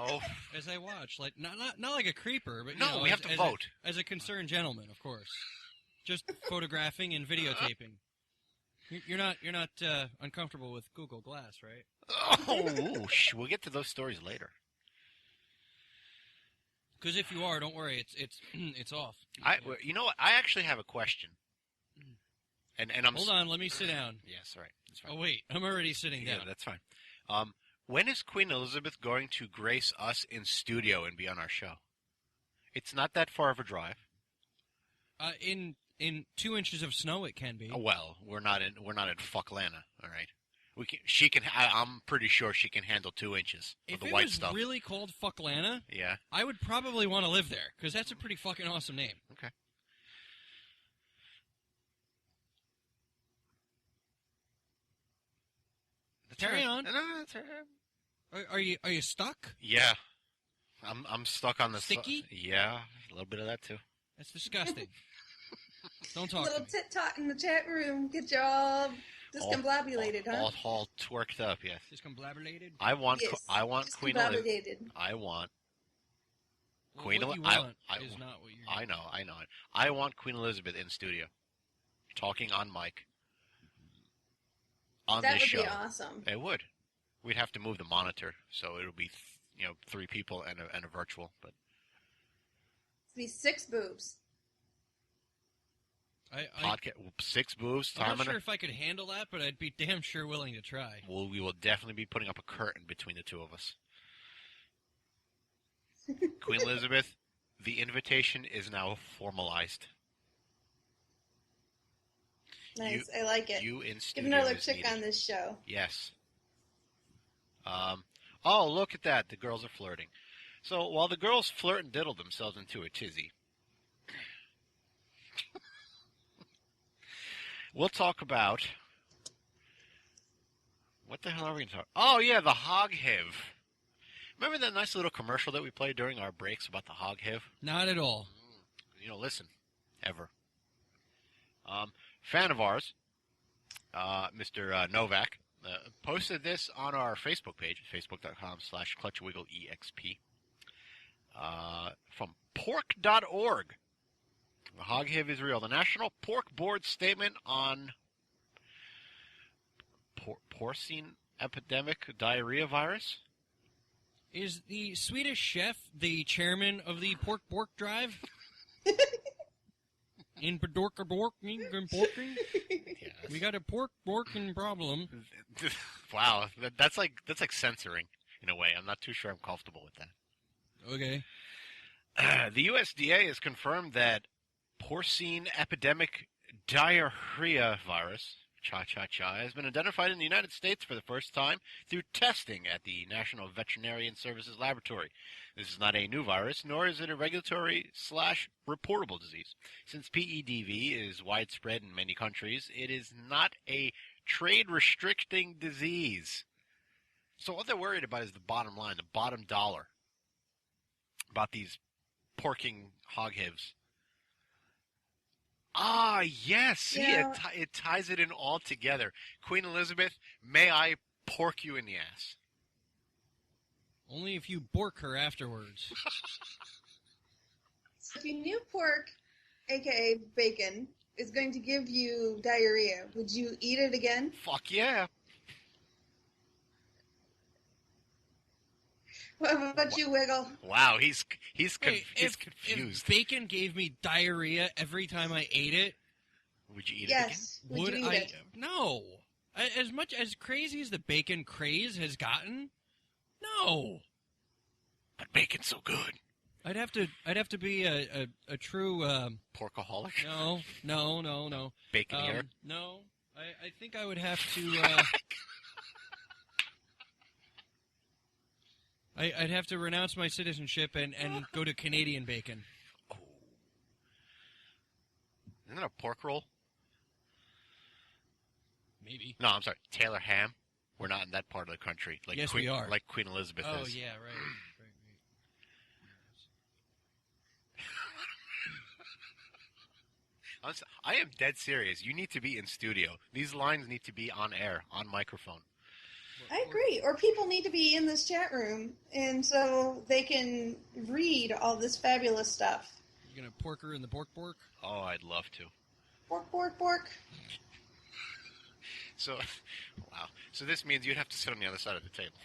Oh, As I watch, like not like a creeper, but you no, know, we have to as vote. as a concerned gentleman, of course. Just photographing and videotaping. You're not uncomfortable with Google Glass, right? Oh, we'll get to those stories later. Because if you are, don't worry, it's off. You know what? I actually have a question. And I'm Hold on, let me sit down. Yes, all right. That's fine. Oh wait, I'm already sitting Yeah, down. that's fine. When is Queen Elizabeth going to grace us in studio and be on our show? It's not that far of a drive. In 2 inches of snow, it can be. Oh, well, we're not in Fucklana, all right. I'm pretty sure she can handle 2 inches of If the it white was stuff. really called Fucklana, Yeah. I would probably want to live there because that's a pretty fucking awesome name. Okay. Carry on. No, that's all right. Are you stuck? Yeah. I'm stuck on the Sticky? Yeah, a little bit of that too. That's disgusting. Don't talk to Little me. tit-tot in the chat room. Get you all discombobulated, huh? All twerked up, yes. Discombobulated? I want Yes, Queen Elizabeth. discombobulated. I want Well, Queen what you Elizabeth. want is not what you're... I know. I want Queen Elizabeth in studio, talking on mic on That this would show. be awesome. It would. We'd have to move the monitor, so it'll be 3 people and a virtual. But It'd be 6 boobs. podcast 6 boobs. I'm Time not sure if I could handle that, but I'd be damn sure willing to try. Well, we will definitely be putting up a curtain between the two of us. Queen Elizabeth, the invitation is now formalized. Nice, I like it. You in Give studio another is chick needed. on this show. Yes. Oh, look at that. The girls are flirting. So while the girls flirt and diddle themselves into a tizzy, we'll talk about... What the hell are we going to talk? Oh, yeah, the Hog HIV. Remember that nice little commercial that we played during our breaks about the Hog HIV? Not at all. Listen. Ever. Fan of ours, Mr. Novak, posted this on our Facebook page, facebook.com/clutchwiggleexp, from pork.org. The Hog HIV is real. The National Pork Board statement on porcine epidemic diarrhea virus. Is the Swedish chef the chairman of the Pork Bork Drive? In Bedorkerborking? Yes. We got a pork borking problem. Wow, that's like censoring in a way. I'm not too sure I'm comfortable with that. Okay. The USDA has confirmed that porcine epidemic diarrhea virus, has been identified in the United States for the first time through testing at the National Veterinary Services Laboratory. This is not a new virus, nor is it a regulatory/reportable disease. Since PEDV is widespread in many countries, it is not a trade-restricting disease. So what they're worried about is the bottom line, the bottom dollar, about these porking hog HIVs. Ah, yes. See, Yeah. it ties it in all together. Queen Elizabeth, may I pork you in the ass? Only if you bork her afterwards. So if you knew pork, a.k.a. bacon, is going to give you diarrhea, would you eat it again? Fuck yeah. What about you, Wiggle? Wow, he's Wait, confused. If bacon gave me diarrhea every time I ate it, Would you eat Yes. it again? Would you eat it? No. As much as crazy as the bacon craze has gotten, no. But bacon's so good. I'd have to be a true Porkaholic? No. Baconeer? No. I think I would have to I'd have to renounce my citizenship and go to Canadian bacon. Oh. Isn't that a pork roll? Maybe. No, I'm sorry. Taylor ham. We're not in that part of the country. Like Yes, Queen, we are. Like Queen Elizabeth Oh, is. yeah, right. I am dead serious. You need to be in studio. These lines need to be on air, on microphone. I agree. Or people need to be in this chat room, and so they can read all this fabulous stuff. You gonna pork her in the bork? Oh, I'd love to. Bork, bork, bork. So, wow. So this means you'd have to sit on the other side of the table.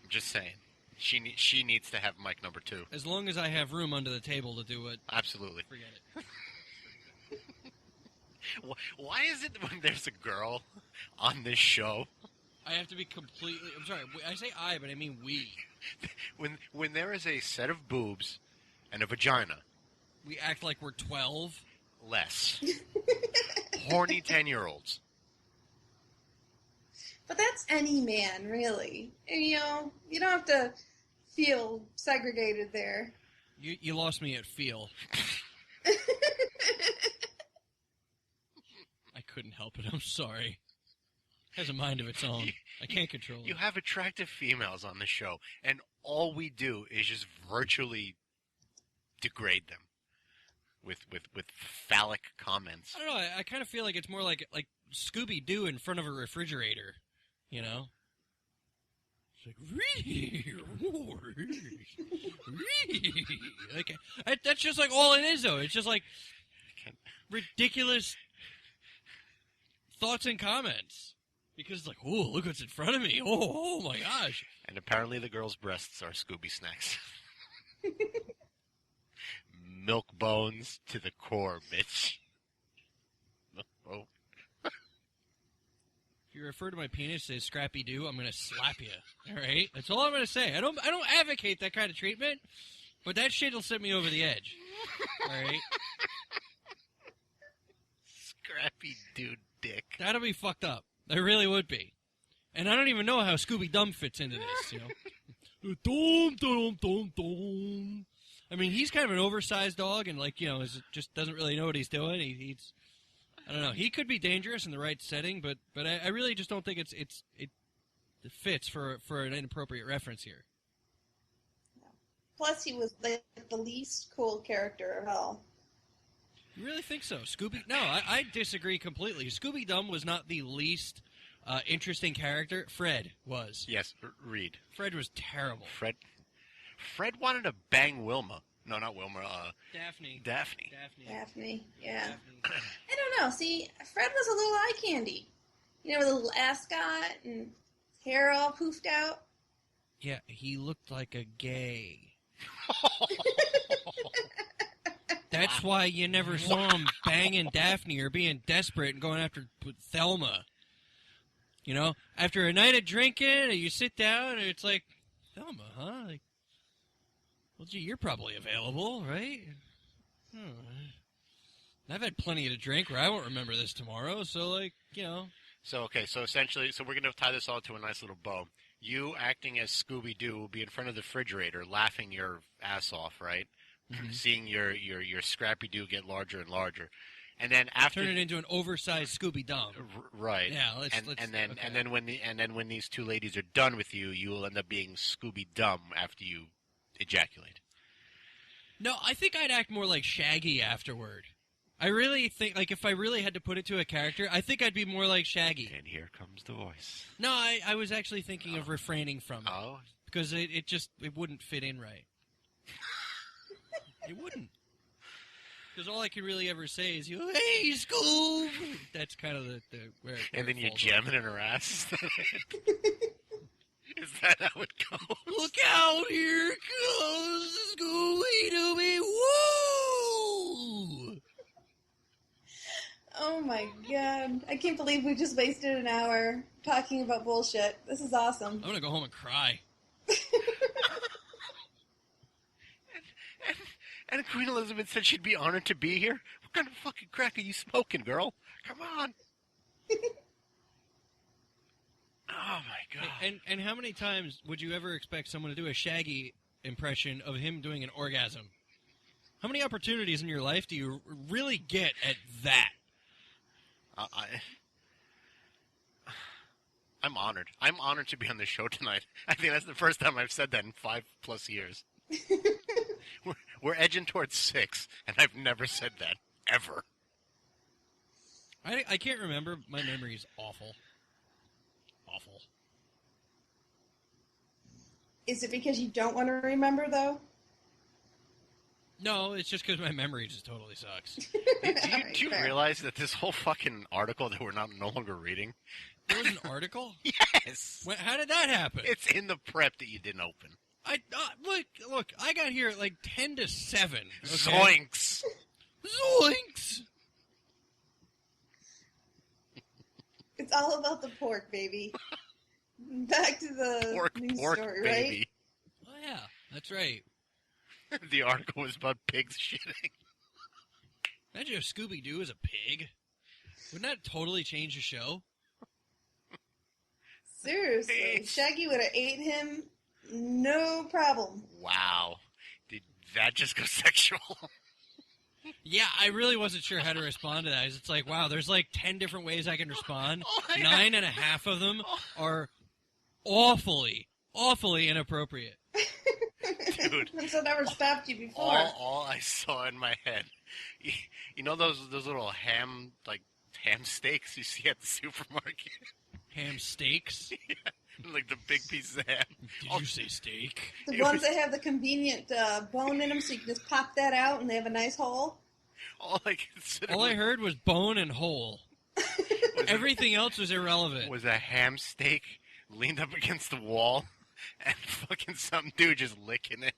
I'm just saying. She needs to have mic number 2. As long as I have room under the table to do it. Absolutely. Forget it. Why is it when there's a girl on this show? I have to be completely... I'm sorry, I say I, but I mean we. When there is a set of boobs and a vagina. We act like we're 12. Less. Horny 10-year-olds. But that's any man, really. And, you know, you don't have to feel segregated there. You lost me at feel. I couldn't help it. I'm sorry. It has a mind of its own. I can't control it. You have attractive females on the show, and all we do is just virtually degrade them with phallic comments. I don't know. I kind of feel like it's more like Scooby-Doo in front of a refrigerator. You know? It's like, that's just like all it is, though. It's just like ridiculous thoughts and comments. Because it's like, oh, look what's in front of me. Oh my gosh. And apparently the girls' breasts are Scooby snacks. Milk bones to the core, bitch. Oh. If you refer to my penis as Scrappy Doo, I'm gonna slap you. All right, that's all I'm gonna say. I don't advocate that kind of treatment, but that shit'll set me over the edge. All right. Scrappy Doo dick. That'll be fucked up. That really would be. And I don't even know how Scooby Dum fits into this. You know. Dum dum dum dum. I mean, he's kind of an oversized dog, and just doesn't really know what he's doing. He's I don't know. He could be dangerous in the right setting, but I really just don't think it fits for an inappropriate reference here. Plus, he was the least cool character of all. You really think so? No, I disagree completely. Scooby Dum was not the least interesting character. Fred was. Yes, Reed. Fred was terrible. Fred wanted to bang Wilma. No, not Wilma. Daphne, yeah. Daphne. I don't know. See, Fred was a little eye candy. You know, with a little ascot and hair all poofed out. Yeah, he looked like a gay. That's why you never saw him banging Daphne or being desperate and going after Thelma. You know, after a night of drinking, you sit down and it's like, Thelma, huh? Like, well, gee, you're probably available, right? I've had plenty to drink where I won't remember this tomorrow, so, like, you know. So essentially, we're going to tie this all to a nice little bow. You acting as Scooby-Doo will be in front of the refrigerator laughing your ass off, right? Mm-hmm. Seeing your Scrappy-Doo get larger and larger. And then after turn it into an oversized Scooby-Dum. Right. Yeah, let's and then when these two ladies are done with you, you will end up being Scooby-Dum after you ejaculate. No, I think I'd act more like Shaggy afterward. I really think, like, if I really had to put it to a character, I think I'd be more like Shaggy. And here comes the voice. No, I was actually thinking of refraining from it. Oh. because it wouldn't fit in right. It wouldn't. Because all I can really ever say is, hey, Scoob! That's kind of the where and then it you falls jam it in her ass. Is that how it goes? Look out, here comes Scooby-Dooby, woo! Oh my god. I can't believe we just wasted an hour talking about bullshit. This is awesome. I'm going to go home and cry. And Queen Elizabeth said she'd be honored to be here? What kind of fucking crack are you smoking, girl? Come on. Oh, my God. And how many times would you ever expect someone to do a Shaggy impression of him doing an orgasm? How many opportunities in your life do you really get at that? I'm honored. I'm honored to be on this show tonight. I think that's the first time I've said that in 5+ years. We're edging towards 6, and I've never said that, ever. I can't remember. My memory's awful. Awful. Is it because you don't want to remember, though? No, it's just because my memory just totally sucks. Do you realize that this whole fucking article that we're no longer reading? There was an article? Yes! How did that happen? It's in the prep that you didn't open. Look, I got here at like 10 to 7. Okay? Zoinks! Zoinks! It's all about the pork, baby. Back to the news story, baby. right? Oh, yeah, that's right. The article was about pigs shitting. Imagine if Scooby-Doo is a pig. Wouldn't that totally change the show? Seriously, Shaggy would have ate him, no problem. Wow. Did that just go sexual? Yeah, I really wasn't sure how to respond to that. It's like, wow, there's like 10 different ways I can respond. 9.5 of them are awfully inappropriate. Dude. So never stopped you before. All I saw in my head, you know those little ham steaks you see at the supermarket? Ham steaks? Yeah, like the big pieces of ham. Did you say steak? The ones that have the convenient bone in them, so you can just pop that out and they have a nice hole. All I heard was bone and hole. Everything else was irrelevant. Was a ham steak leaned up against the wall and fucking some dude just licking it.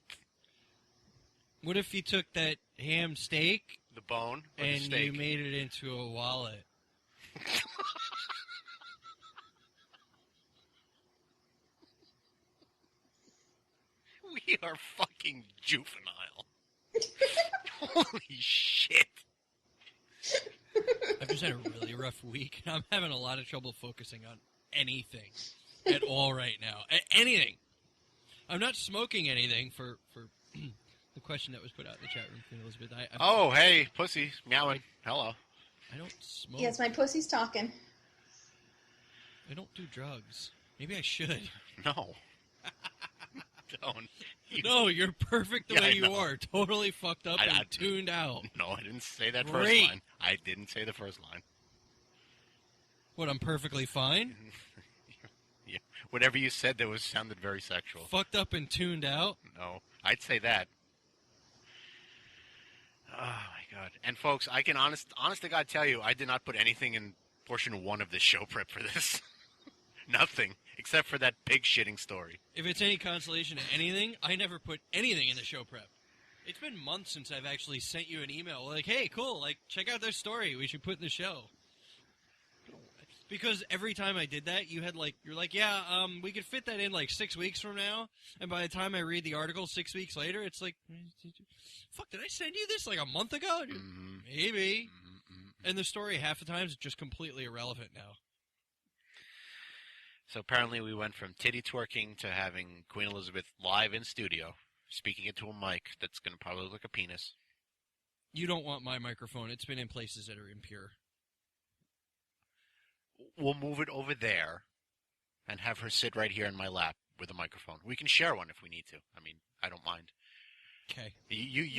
What if you took that ham steak, the bone, or and the steak? you made it into a wallet? We are fucking juvenile. Holy shit. I've just had a really rough week, and I'm having a lot of trouble focusing on anything at all right now. Anything. I'm not smoking anything for the question that was put out in the chat room from Elizabeth. Oh, hey, pussy, meowing. Hello. I don't smoke. Yes, my pussy's talking. I don't do drugs. Maybe I should. No. Don't. No, you're perfect the way you know. are. Totally fucked up and tuned out. No, I didn't say that Great. first line. I didn't say the first line. What, I'm perfectly fine? Yeah. Whatever you said that sounded very sexual. Fucked up and tuned out? No, I'd say that. Oh, my God. And, folks, I can honest to God tell you, I did not put anything in portion 1 of this show prep for this. Nothing, except for that pig shitting story. If it's any consolation to anything, I never put anything in the show prep. It's been months since I've actually sent you an email like, hey, cool, like, check out this story we should put in the show. Because every time I did that, you're like, yeah, we could fit that in like 6 weeks from now. And by the time I read the article 6 weeks later, it's like, fuck, did I send you this like a month ago? Mm-hmm. Maybe. Mm-hmm. And the story half the time is just completely irrelevant now. So apparently we went from TittyTwerking to having Queen Elizabeth live in studio, speaking into a mic that's going to probably look like a penis. You don't want my microphone. It's been in places that are impure. We'll move it over there and have her sit right here in my lap with a microphone. We can share one if we need to. I mean, I don't mind. Okay.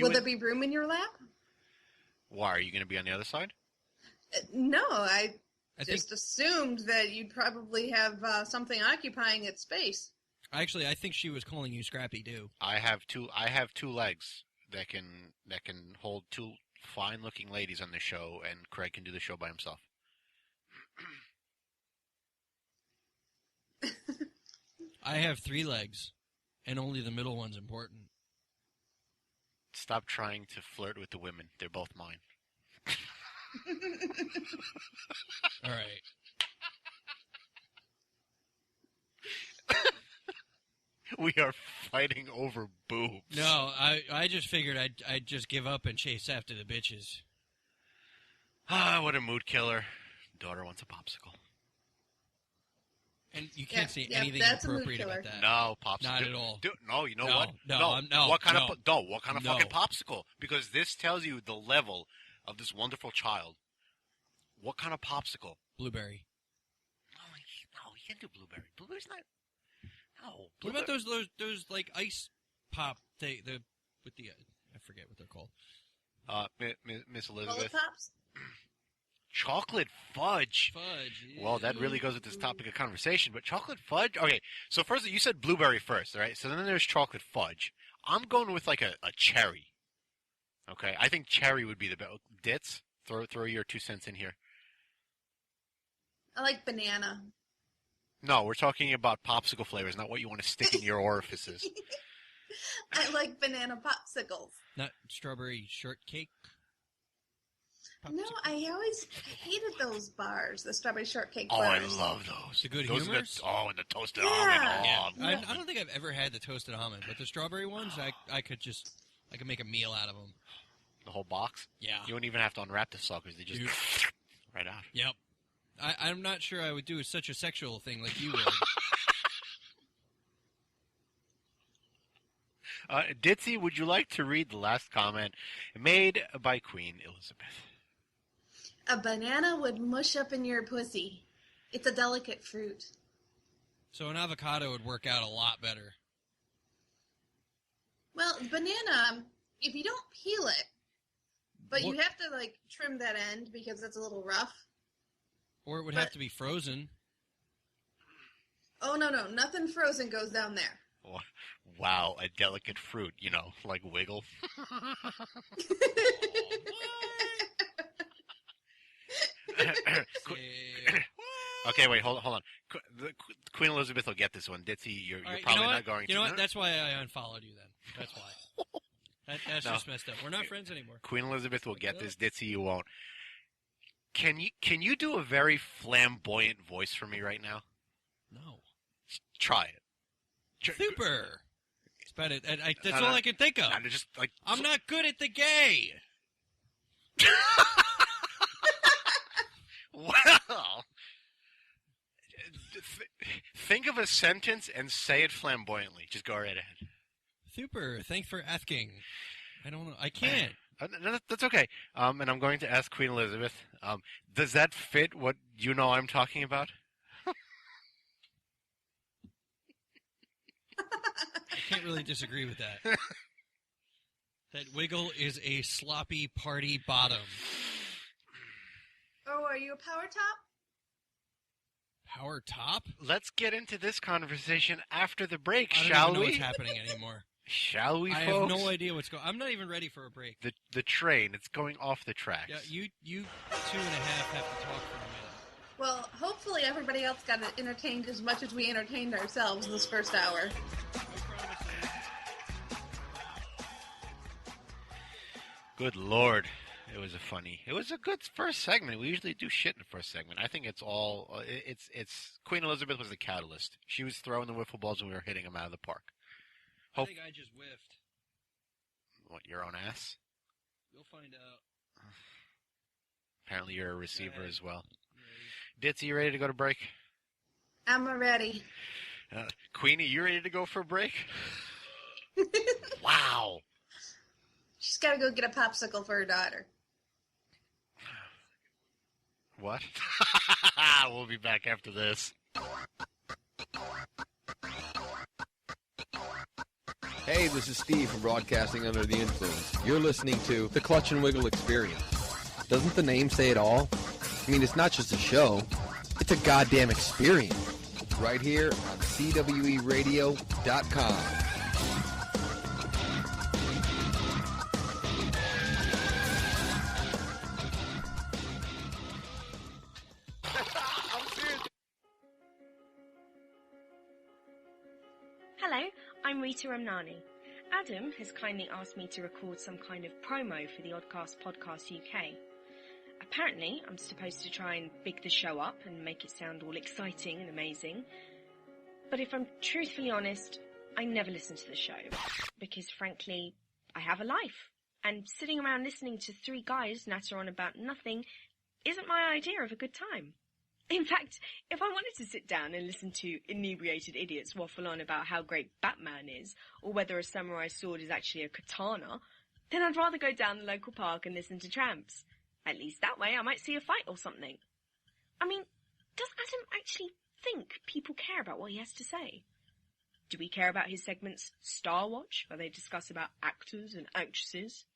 Will there be room in your lap? Why? Are you going to be on the other side? No, I just assumed that you'd probably have something occupying its space. Actually, I think she was calling you Scrappy Doo. I have two legs that can hold two fine-looking ladies on the show, and Craig can do the show by himself. I have 3 legs, and only the middle one's important. Stop trying to flirt with the women. They're both mine. All right. We are fighting over boobs. No, I just figured I'd just give up and chase after the bitches. Ah, what a mood killer. Daughter wants a popsicle. And you can't say yeah, anything that's a mood appropriate killer. about that. No, popsicle. Not at all. No, you know No, what? no, What kind no. of what kind of fucking popsicle? Because this tells you the level of this wonderful child. What kind of popsicle? Blueberry. No, you can't do blueberry. Blueberry's not. No. What about those like ice pop? With the I forget what they're called. Miss Elizabeth. Lollipops? Chocolate fudge. Fudge. Well, that really goes with this topic of conversation. But chocolate fudge. Okay, so first you said blueberry first, all right? So then there's chocolate fudge. I'm going with like a cherry. Okay, I think cherry would be the best. Ditz, throw your 2 cents in here. I like banana. No, we're talking about popsicle flavors, not what you want to stick in your orifices. I like banana popsicles. Not strawberry shortcake. No, I always hated those bars, the strawberry shortcake Oh, bars. I love those. The good those humors? and the toasted Yeah. almond. Oh, I don't think I've ever had the toasted almond, but the strawberry ones, I could make a meal out of them. the whole box? Yeah. You wouldn't even have to unwrap the suckers. They just right out. Yep. I'm not sure I would do such a sexual thing like you would. Ditzy, would you like to read the last comment made by Queen Elizabeth? A banana would mush up in your pussy. It's a delicate fruit. So an avocado would work out a lot better. Well, banana, if you don't peel it, but you have to, like, trim that end because it's a little rough. Or it would have to be frozen. Oh, no, nothing frozen goes down there. Oh, wow, a delicate fruit, you know, like wiggle. Okay, wait, hold on. Queen Elizabeth will get this one. Ditzy, you're right, probably not going to. You know what? That's why I unfollowed you then. That's why. That's No. just messed up. We're not friends anymore. Queen Elizabeth will get this. Ditzy, you won't. Can you do a very flamboyant voice for me right now? No. Try it. Super. It's about it. That's all I can think of. Just like I'm not good at the gay. Well, think of a sentence and say it flamboyantly. Just go right ahead. Super. Thanks for asking. I don't know. I can't. No, that's okay. And I'm going to ask Queen Elizabeth, does that fit what you know I'm talking about? I can't really disagree with that. That wiggle is a sloppy party bottom. Oh, are you a power top? Power top? Let's get into this conversation after the break, I don't shall even know we? what's happening anymore. Shall we, I folks? have no idea what's going on. I'm not even ready for a break. The train, it's going off the tracks. Yeah, you 2.5 have to talk for a minute. Well, hopefully everybody else got entertained as much as we entertained ourselves this first hour. Good Lord. It was a good first segment. We usually do shit in the first segment. I think it's all, it's Queen Elizabeth was the catalyst. She was throwing the wiffle balls and we were hitting them out of the park. I think I just whiffed. What, your own ass? You'll find out. Apparently you're a receiver as well. Ditzy, you ready to go to break? I'm ready. Queenie, you ready to go for a break? Wow. She's got to go get a popsicle for her daughter. What? We'll be back after this. Hey, this is Steve from Broadcasting Under the Influence. You're listening to The Clutch and Wiggle Experience. Doesn't the name say it all? I mean, it's not just a show. It's a goddamn experience. Right here on CWERadio.com. Hello, I'm Rita Ramnani. Adam has kindly asked me to record some kind of promo for the Oddcast Podcast UK. Apparently, I'm supposed to try and big the show up and make it sound all exciting and amazing. But if I'm truthfully honest, I never listen to the show. Because frankly, I have a life. And sitting around listening to three guys natter on about nothing isn't my idea of a good time. In fact, if I wanted to sit down and listen to inebriated idiots waffle on about how great Batman is, or whether a samurai sword is actually a katana, then I'd rather go down the local park and listen to tramps. At least that way I might see a fight or something. I mean, does Adam actually think people care about what he has to say? Do we care about his segments Star Watch, where they discuss about actors and actresses?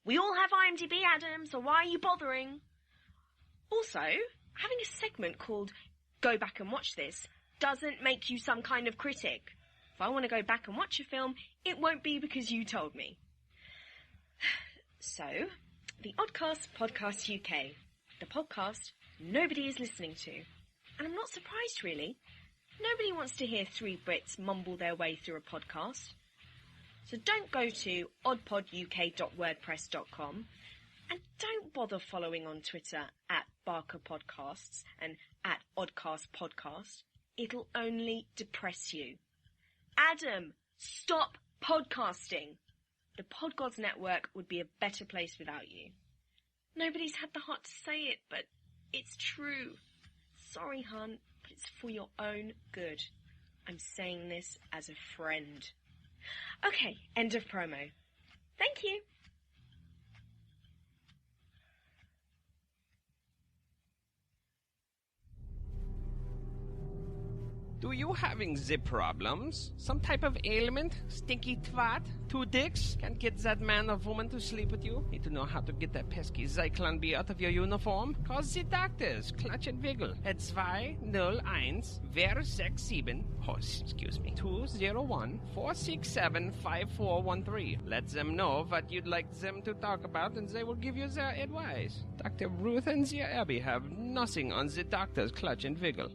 We all have IMDb, Adam, so why are you bothering? Also, having a segment called Go Back and Watch This doesn't make you some kind of critic. If I want to go back and watch a film, it won't be because you told me. So, the Oddcast Podcast UK, the podcast nobody is listening to. And I'm not surprised, really. Nobody wants to hear three Brits mumble their way through a podcast. So don't go to oddpoduk.wordpress.com and don't bother following on Twitter at Barker Podcasts and at Oddcast Podcast. It'll only depress you. Adam, stop podcasting. The Podgods Network would be a better place without you. Nobody's had the heart to say it, but it's true. Sorry, hun, but it's for your own good. I'm saying this as a friend. Okay, end of promo. Thank you. Do you having zip problems? Some type of ailment? Stinky twat? Two dicks? Can't get that man or woman to sleep with you? Need to know how to get that pesky Zyklon B out of your uniform? Call the doctors. Clutch and Wiggle. At 201-467 201-467-5413. Let them know what you'd like them to talk about and they will give you their advice. Dr. Ruth and the Abby have nothing on the doctors. Clutch and Wiggle.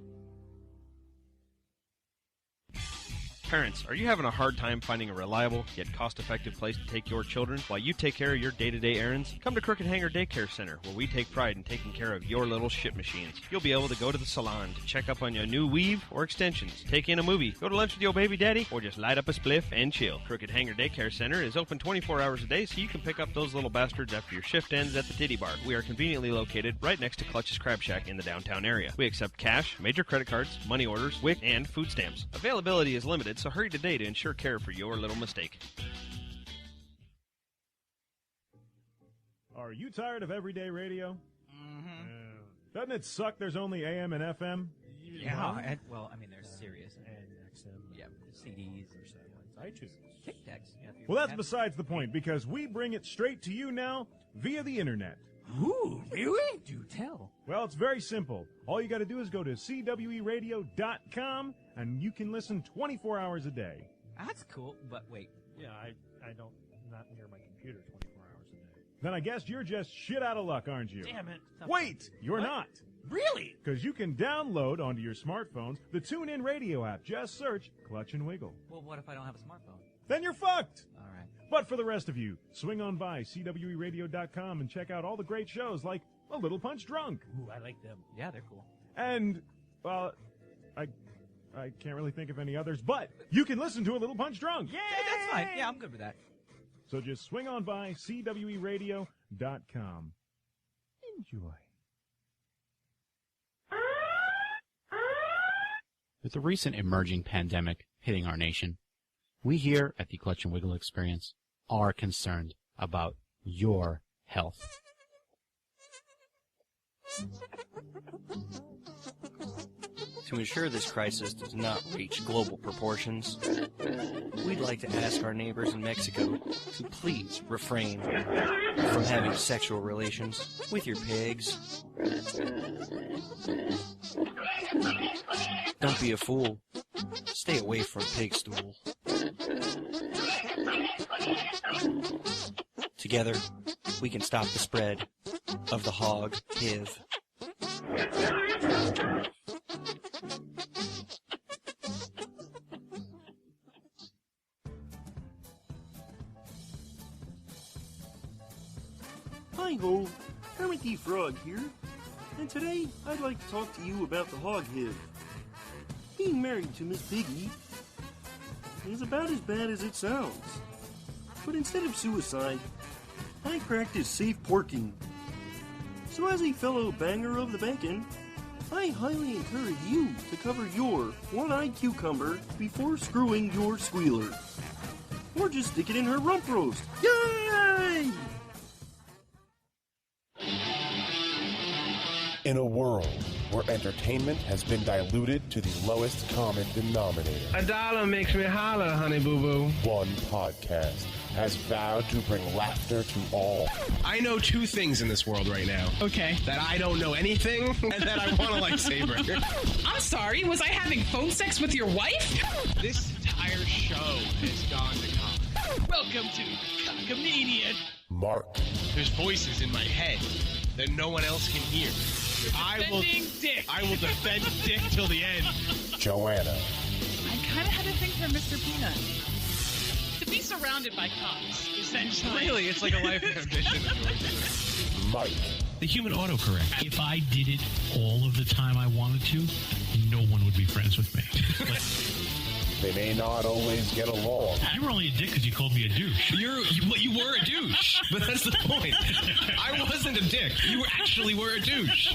Parents, are you having a hard time finding a reliable yet cost-effective place to take your children while you take care of your day-to-day errands? Come to Crooked Hanger Daycare Center, where we take pride in taking care of your little shit machines. You'll be able to go to the salon to check up on your new weave or extensions, take in a movie, go to lunch with your baby daddy, or just light up a spliff and chill. Crooked Hanger Daycare Center is open 24 hours a day, so you can pick up those little bastards after your shift ends at the Titty Bar. We are conveniently located right next to Clutch's Crab Shack in the downtown area. We accept cash, major credit cards, money orders, WIC, and food stamps. Availability is limited, so hurry today to ensure care for your little mistake. Are you tired of everyday radio? Mm-hmm. Doesn't it suck there's only AM and FM? Yeah, well, I mean, there's Sirius and XM. Yeah, CDs and iTunes. Tic Tacs. Yeah, well, that's besides the point, because we bring it straight to you now via the internet. Ooh, really? Do tell. Well, it's very simple. All you got to do is go to CWERadio.com, and you can listen 24 hours a day. That's cool, but wait. Yeah, I'm not near my computer 24 hours a day. Then I guess you're just shit out of luck, aren't you? Damn it. Wait, you're not. Really? Because you can download onto your smartphones the TuneIn Radio app. Just search Clutch and Wiggle. Well, what if I don't have a smartphone? Then you're fucked. All right. But for the rest of you, swing on by CWERadio.com and check out all the great shows like A Little Punch Drunk. Ooh, I like them. Yeah, they're cool. And, well, I can't really think of any others, but you can listen to A Little Punch Drunk. Yeah, that's fine. Yeah, I'm good with that. So just swing on by CWERadio.com. Enjoy. With the recent emerging pandemic hitting our nation, we here at the Clutch and Wiggle Experience are concerned about your health. To ensure this crisis does not reach global proportions, we'd like to ask our neighbors in Mexico to please refrain from having sexual relations with your pigs. Don't be a fool. Stay away from pig stool. Together, we can stop the spread of the hog HIV. Hi ho, Kermit the Frog here, and today I'd like to talk to you about the hog HIV. Being married to Miss Piggy is about as bad as it sounds, but instead of suicide, I practice safe porking. So as a fellow banger of the bacon, I highly encourage you to cover your one-eyed cucumber before screwing your squealer. Or just stick it in her rump roast. Yay! In a world where entertainment has been diluted to the lowest common denominator, $1 makes me holler, honey boo boo. one podcast has vowed to bring laughter to all. I know two things in this world right now. Okay. That I don't know anything, and that I want a lightsaber. I'm sorry, was I having phone sex with your wife? This entire show has gone to cock. Welcome to Comedian. Mark. There's voices in my head that no one else can hear. I will defend Dick till the end. Joanna. I kind of had a thing for Mr. Peanut. To be surrounded by cops, essentially. Really, it's like a life ambition of yours. Mike. The human autocorrect. If I did it all of the time I wanted to, no one would be friends with me. They may not always get along. You were only a dick because you called me a douche. You were a douche, but that's the point. I wasn't a dick. You actually were a douche.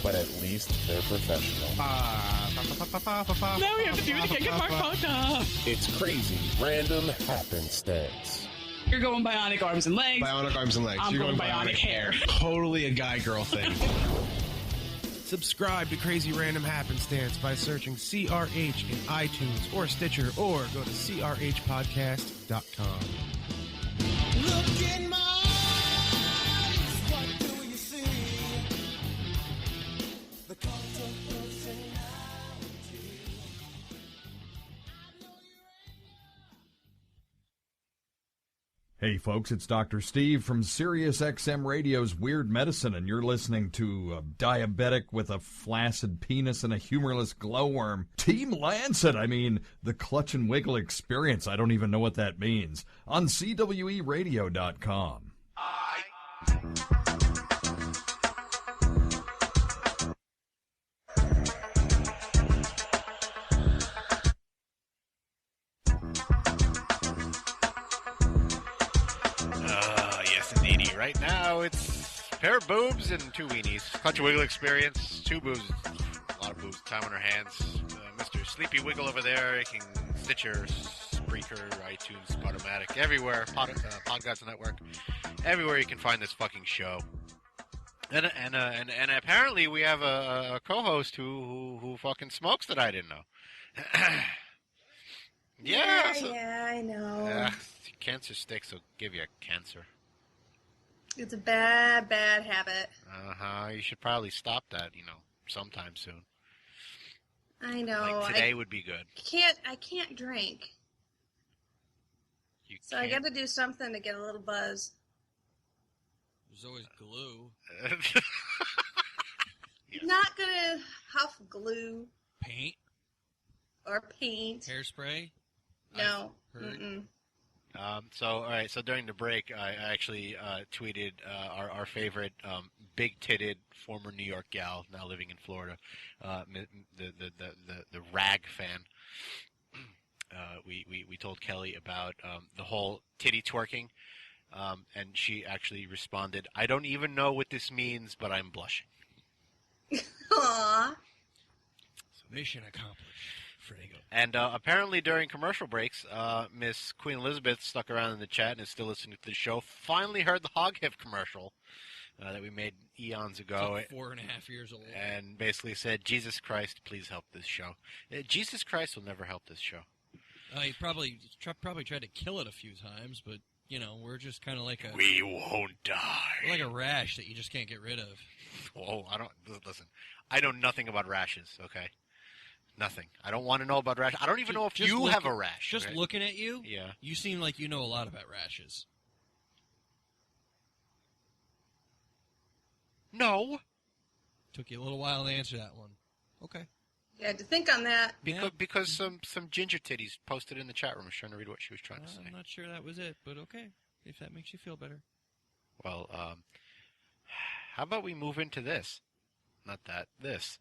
But at least they're professional. Now we have to do it again. Get Mark fucked up. It's crazy, random happenstance. You're going bionic arms and legs. Bionic arms and legs. I'm You're going bionic hair. Totally a guy-girl thing. Subscribe to Crazy Random Happenstance by searching CRH in iTunes or Stitcher, or go to crhpodcast.com. Look in my eyes, what do you see? The cult of personality. Hey folks, it's Dr. Steve from Sirius XM Radio's Weird Medicine, and you're listening to a diabetic with a flaccid penis and a humorless glowworm. Team Lancet, the Clutch and Wiggle Experience. I don't even know what that means. On CWEradio.com. Right now, it's a pair of boobs and two weenies. Clutch and Wiggle Experience, two boobs, a lot of boobs, time on our hands. Mr. Sleepy Wiggle over there, you can Stitcher, Spreaker, iTunes, Spotomatic, everywhere, Podcasts Network, everywhere you can find this fucking show. And apparently we have a co-host who fucking smokes that I didn't know. Yeah, so, I know. Yeah, cancer sticks will give you cancer. It's a bad, bad habit. You should probably stop that, sometime soon. I know. Like today would be good. I can't drink. So I got to do something to get a little buzz. There's always glue. Not gonna huff glue. Paint? Or paint. Hairspray? No. All right. So during the break, I actually tweeted our favorite big-titted former New York gal, now living in Florida, the rag fan. We told Kelly about the whole TittyTwerking, and she actually responded, "I don't even know what this means, but I'm blushing." Aww. So mission accomplished. And apparently during commercial breaks, Miss Queen Elizabeth stuck around in the chat and is still listening to the show. Finally heard the Hog HIV commercial that we made eons ago. It's like 4.5 years old. And basically said, Jesus Christ, please help this show. Jesus Christ will never help this show. He probably tried to kill it a few times, but, we're just kind of like a... We won't die. We're like a rash that you just can't get rid of. Oh, listen, I know nothing about rashes, okay? Nothing. I don't want to know about rash. I don't even know if you have a rash. Just right? looking at you, Yeah. you seem like you know a lot about rashes. No. Took you a little while to answer that one. Okay. You had to think on that. Because some ginger titties posted in the chat room. I was trying to read what she was trying to say. I'm not sure that was it, but okay. If that makes you feel better. Well, how about we move into this? Not that. This.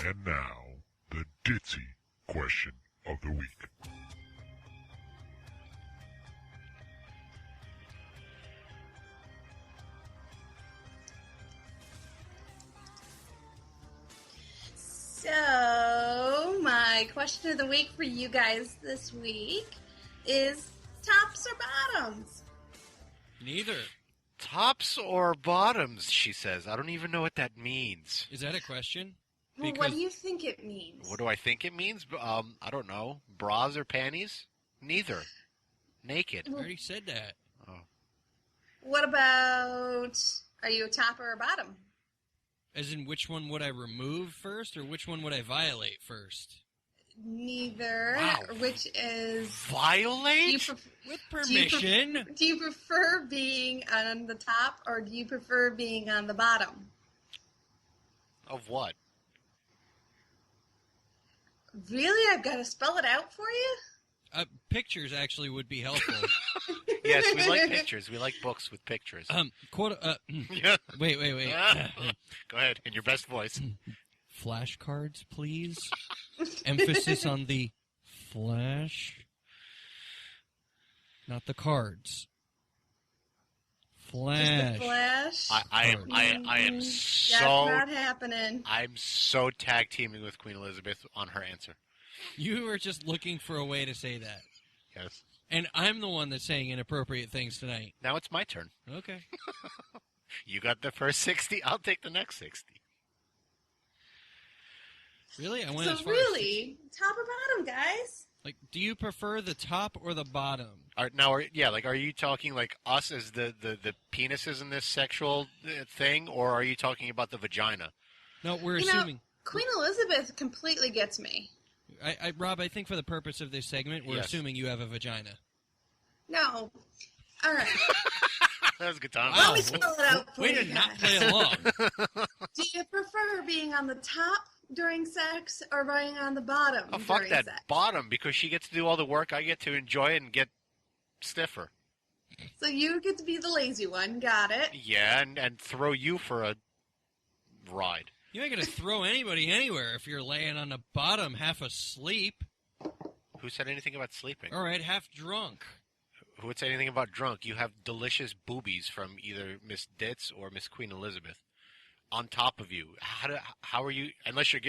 And now, the ditzy question of the week. So, my question of the week for you guys this week is tops or bottoms? Neither. Tops or bottoms, she says. I don't even know what that means. Is that a question? Well, what do you think it means? What do I think it means? I don't know. Bras or panties? Neither. Naked. I already said that. Oh. What about, are you a top or a bottom? As in, which one would I remove first, or which one would I violate first? Neither. Wow. Which is... Violate? With permission. Do you prefer being on the top, or do you prefer being on the bottom? Of what? Really? I've got to spell it out for you? Pictures actually would be helpful. Yes, we like pictures. We like books with pictures. Yeah. Wait. Go ahead, in your best voice. Flashcards, please. Emphasis on the flash, not the cards. Flash. Just the flash? I am so... That's not happening. I'm so tag teaming with Queen Elizabeth on her answer. You were just looking for a way to say that. Yes. And I'm the one that's saying inappropriate things tonight. Now it's my turn. Okay. You got the first 60. I'll take the next 60. Really? I went So as far really, top or bottom, guys? Like, do you prefer the top or the bottom? Are you talking like us as the penises in this sexual thing, or are you talking about the vagina? No, we're You assuming. know, Queen Elizabeth completely gets me. Rob, I think for the purpose of this segment, we're Yes. assuming you have a vagina. No. All right. That was a good time. Let me spell it out for Way you to not guys. play along. Do you prefer being on the top during sex or being on the bottom Oh, fuck during that sex? bottom, because she gets to do all the work. I get to enjoy it and get stiffer. So you get to be the lazy one. Got it. Yeah, and throw you for a ride. You ain't gonna throw anybody anywhere if you're laying on the bottom half asleep. Who said anything about sleeping? All right, half drunk. Who would say anything about drunk? You have delicious boobies from either Miss Ditz or Miss Queen Elizabeth on top of you. How are you? Unless you're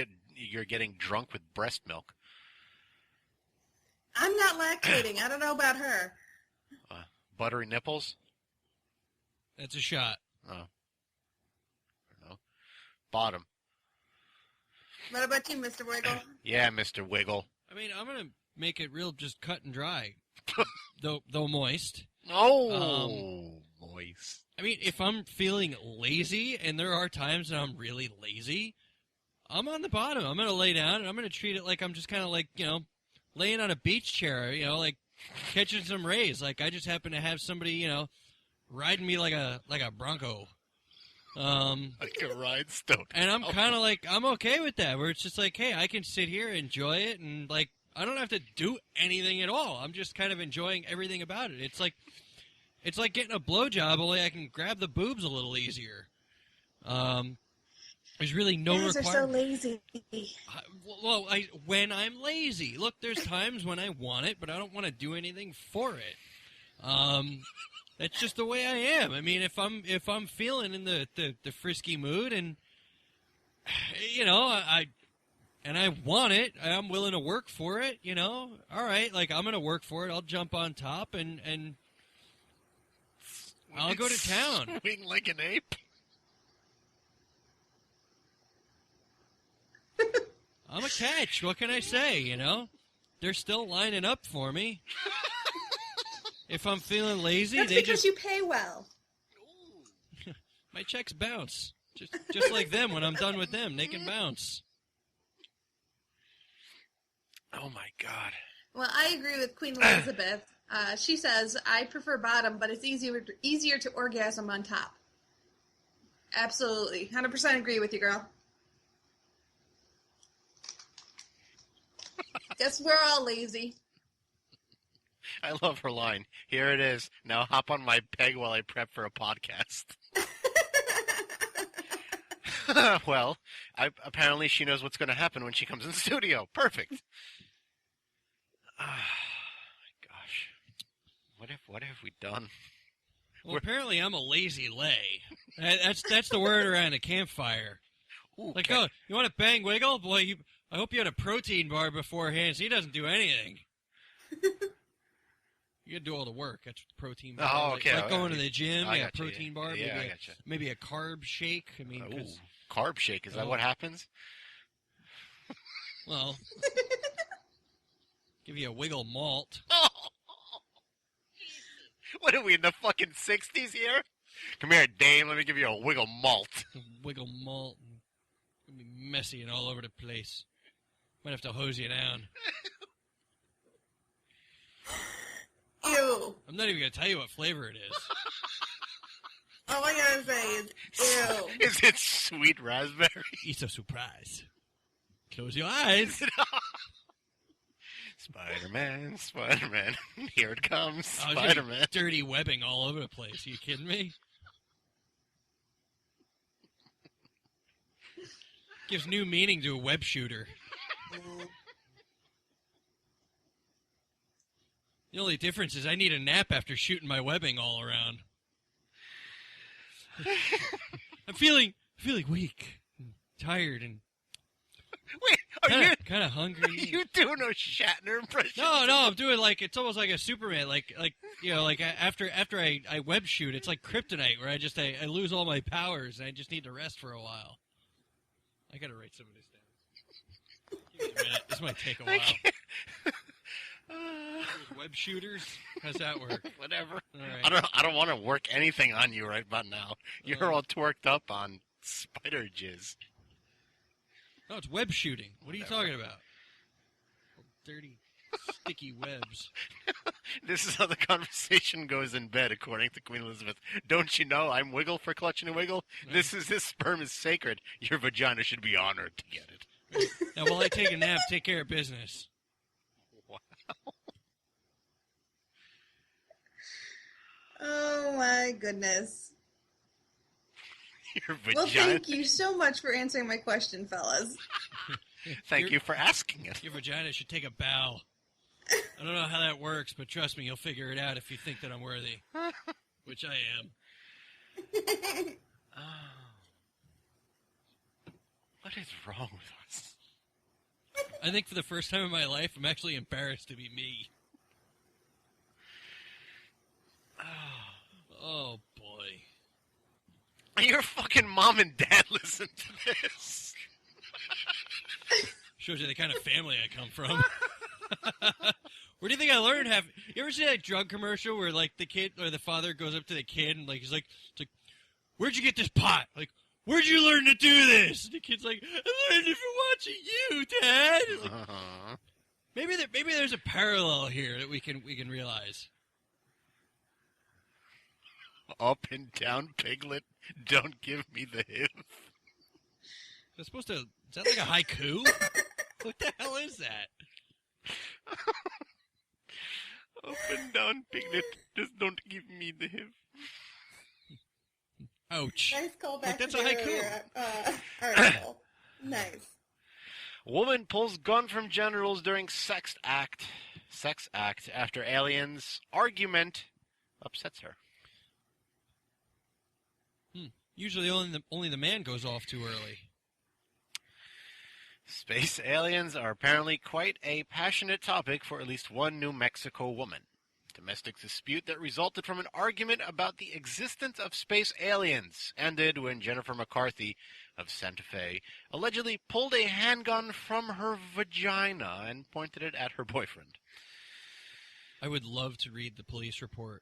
getting drunk with breast milk. I'm not lactating. I don't know about her. Buttery nipples. That's a shot. Oh. I don't know. Bottom. What about you, Mr. Wiggle? Yeah, Mr. Wiggle. I mean, I'm gonna make it real, just cut and dry, though moist. Moist. I mean, if I'm feeling lazy, and there are times that I'm really lazy, I'm on the bottom. I'm gonna lay down, and I'm gonna treat it like I'm just kind of like, laying on a beach chair, like catching some rays. Like I just happen to have somebody, riding me like a bronco. Like a rhinestone. And I'm kind of like, I'm okay with that, where it's just like, hey, I can sit here, enjoy it, and like, I don't have to do anything at all. I'm just kind of enjoying everything about it. It's like getting a blowjob, only I can grab the boobs a little easier. There's really no You guys are so lazy. When I'm lazy. Look, there's times when I want it, but I don't want to do anything for it. That's just the way I am. I mean, if I'm feeling in the frisky mood, and I want it, I'm willing to work for it. All right, like I'm gonna work for it. I'll jump on top and I'll go to town. Swing like an ape. I'm a catch. What can I say? They're still lining up for me. If I'm feeling lazy, That's they because just you pay well. my checks bounce. Just like them, when I'm done with them, they can bounce. Oh my God. Well, I agree with Queen Elizabeth. She says, I prefer bottom, but it's easier to orgasm on top. Absolutely. 100% agree with you, girl. Guess we're all lazy. I love her line. Here it is. Now hop on my peg while I prep for a podcast. Well, apparently she knows what's going to happen when she comes in the studio. Perfect. Gosh. What have we done? Well, apparently I'm a lazy lay. That's the word around a campfire. Ooh, like, oh, you want to bang Wiggle? Boy, I hope you had a protein bar beforehand, so he doesn't do anything. You gotta do all the work. That's what the protein bar. Oh, okay. Like going to the gym, I yeah, gotcha, protein bar, yeah, maybe, I gotcha. Maybe a carb shake. I mean, carb shake, is that what happens? Well, give you a Wiggle malt. Oh, what are we in the fucking 60s here? Come here, Dame. Let me give you a Wiggle malt. Wiggle malt. It'll be messy and all over the place. Might have to hose you down. Ew. I'm not even gonna tell you what flavor it is. All I gotta say is, ew. Is it sweet raspberry? It's a surprise. Close your eyes. Spider-Man, Spider-Man. Here it comes, Oh, Spider-Man. Dirty webbing all over the place. Are you kidding me? Gives new meaning to a web shooter. The only difference is I need a nap after shooting my webbing all around. I'm feeling weak, and tired, and Wait, are kind of hungry. Are you doing a Shatner impression? No, I'm doing it's almost like a Superman, like after I web shoot, it's like kryptonite where I lose all my powers and I just need to rest for a while. I gotta write some of this down. Give me a minute. This might take a while. Web shooters? How's that work? Whatever. All right. I don't want to work anything on you right about now. You're all twerked up on spider jizz. No, it's web shooting. What are you talking about? Dirty, sticky webs. This is how the conversation goes in bed, according to Queen Elizabeth. Don't you know I'm Wiggle for clutching a Wiggle? No. This sperm is sacred. Your vagina should be honored to get it. Now, while I take a nap, take care of business. Wow. Oh my goodness. Your vagina. Well, thank you so much for answering my question, fellas. Thank you for asking it. Your vagina should take a bow. I don't know how that works, but trust me, you'll figure it out if you think that I'm worthy. Which I am. What is wrong with us? I think for the first time in my life, I'm actually embarrassed to be me. Oh, boy. Your fucking mom and dad listen to this. Shows you the kind of family I come from. Where do you think I learned half? You ever see that drug commercial where, like, the kid or the father goes up to the kid and, like, he's like, it's like, where'd you get this pot? Like, where'd you learn to do this? And the kid's like, I learned it from watching you, Dad. Like, maybe there's a parallel here that we can realize. Up and down, piglet. Don't give me the hip. Is that like a haiku? What the hell is that? Up and down, piglet. Just don't give me the hip. Ouch. Nice callback. Like, that's to a the haiku. earlier, article. Nice. Woman pulls gun from generals during sex act after aliens argument upsets her. Usually only the man goes off too early. Space aliens are apparently quite a passionate topic for at least one New Mexico woman. Domestic dispute that resulted from an argument about the existence of space aliens ended when Jennifer McCarthy of Santa Fe allegedly pulled a handgun from her vagina and pointed it at her boyfriend. I would love to read the police report.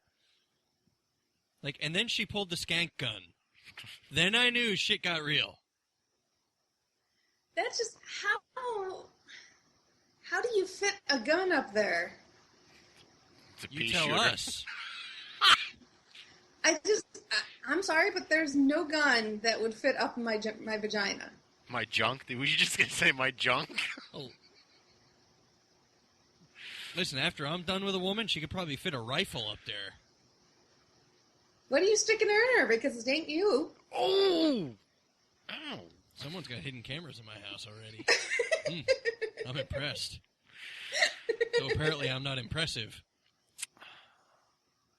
And then she pulled the skank gun. Then I knew shit got real. That's just how do you fit a gun up there? It's a You pea tell shooter. us. I'm sorry, but there's no gun that would fit up my vagina. My junk? Were you just going to say my junk? Oh. Listen, after I'm done with a woman, she could probably fit a rifle up there. What are you sticking her in her? Because it ain't you. Oh! Ow. Someone's got hidden cameras in my house already. I'm impressed. So apparently I'm not impressive.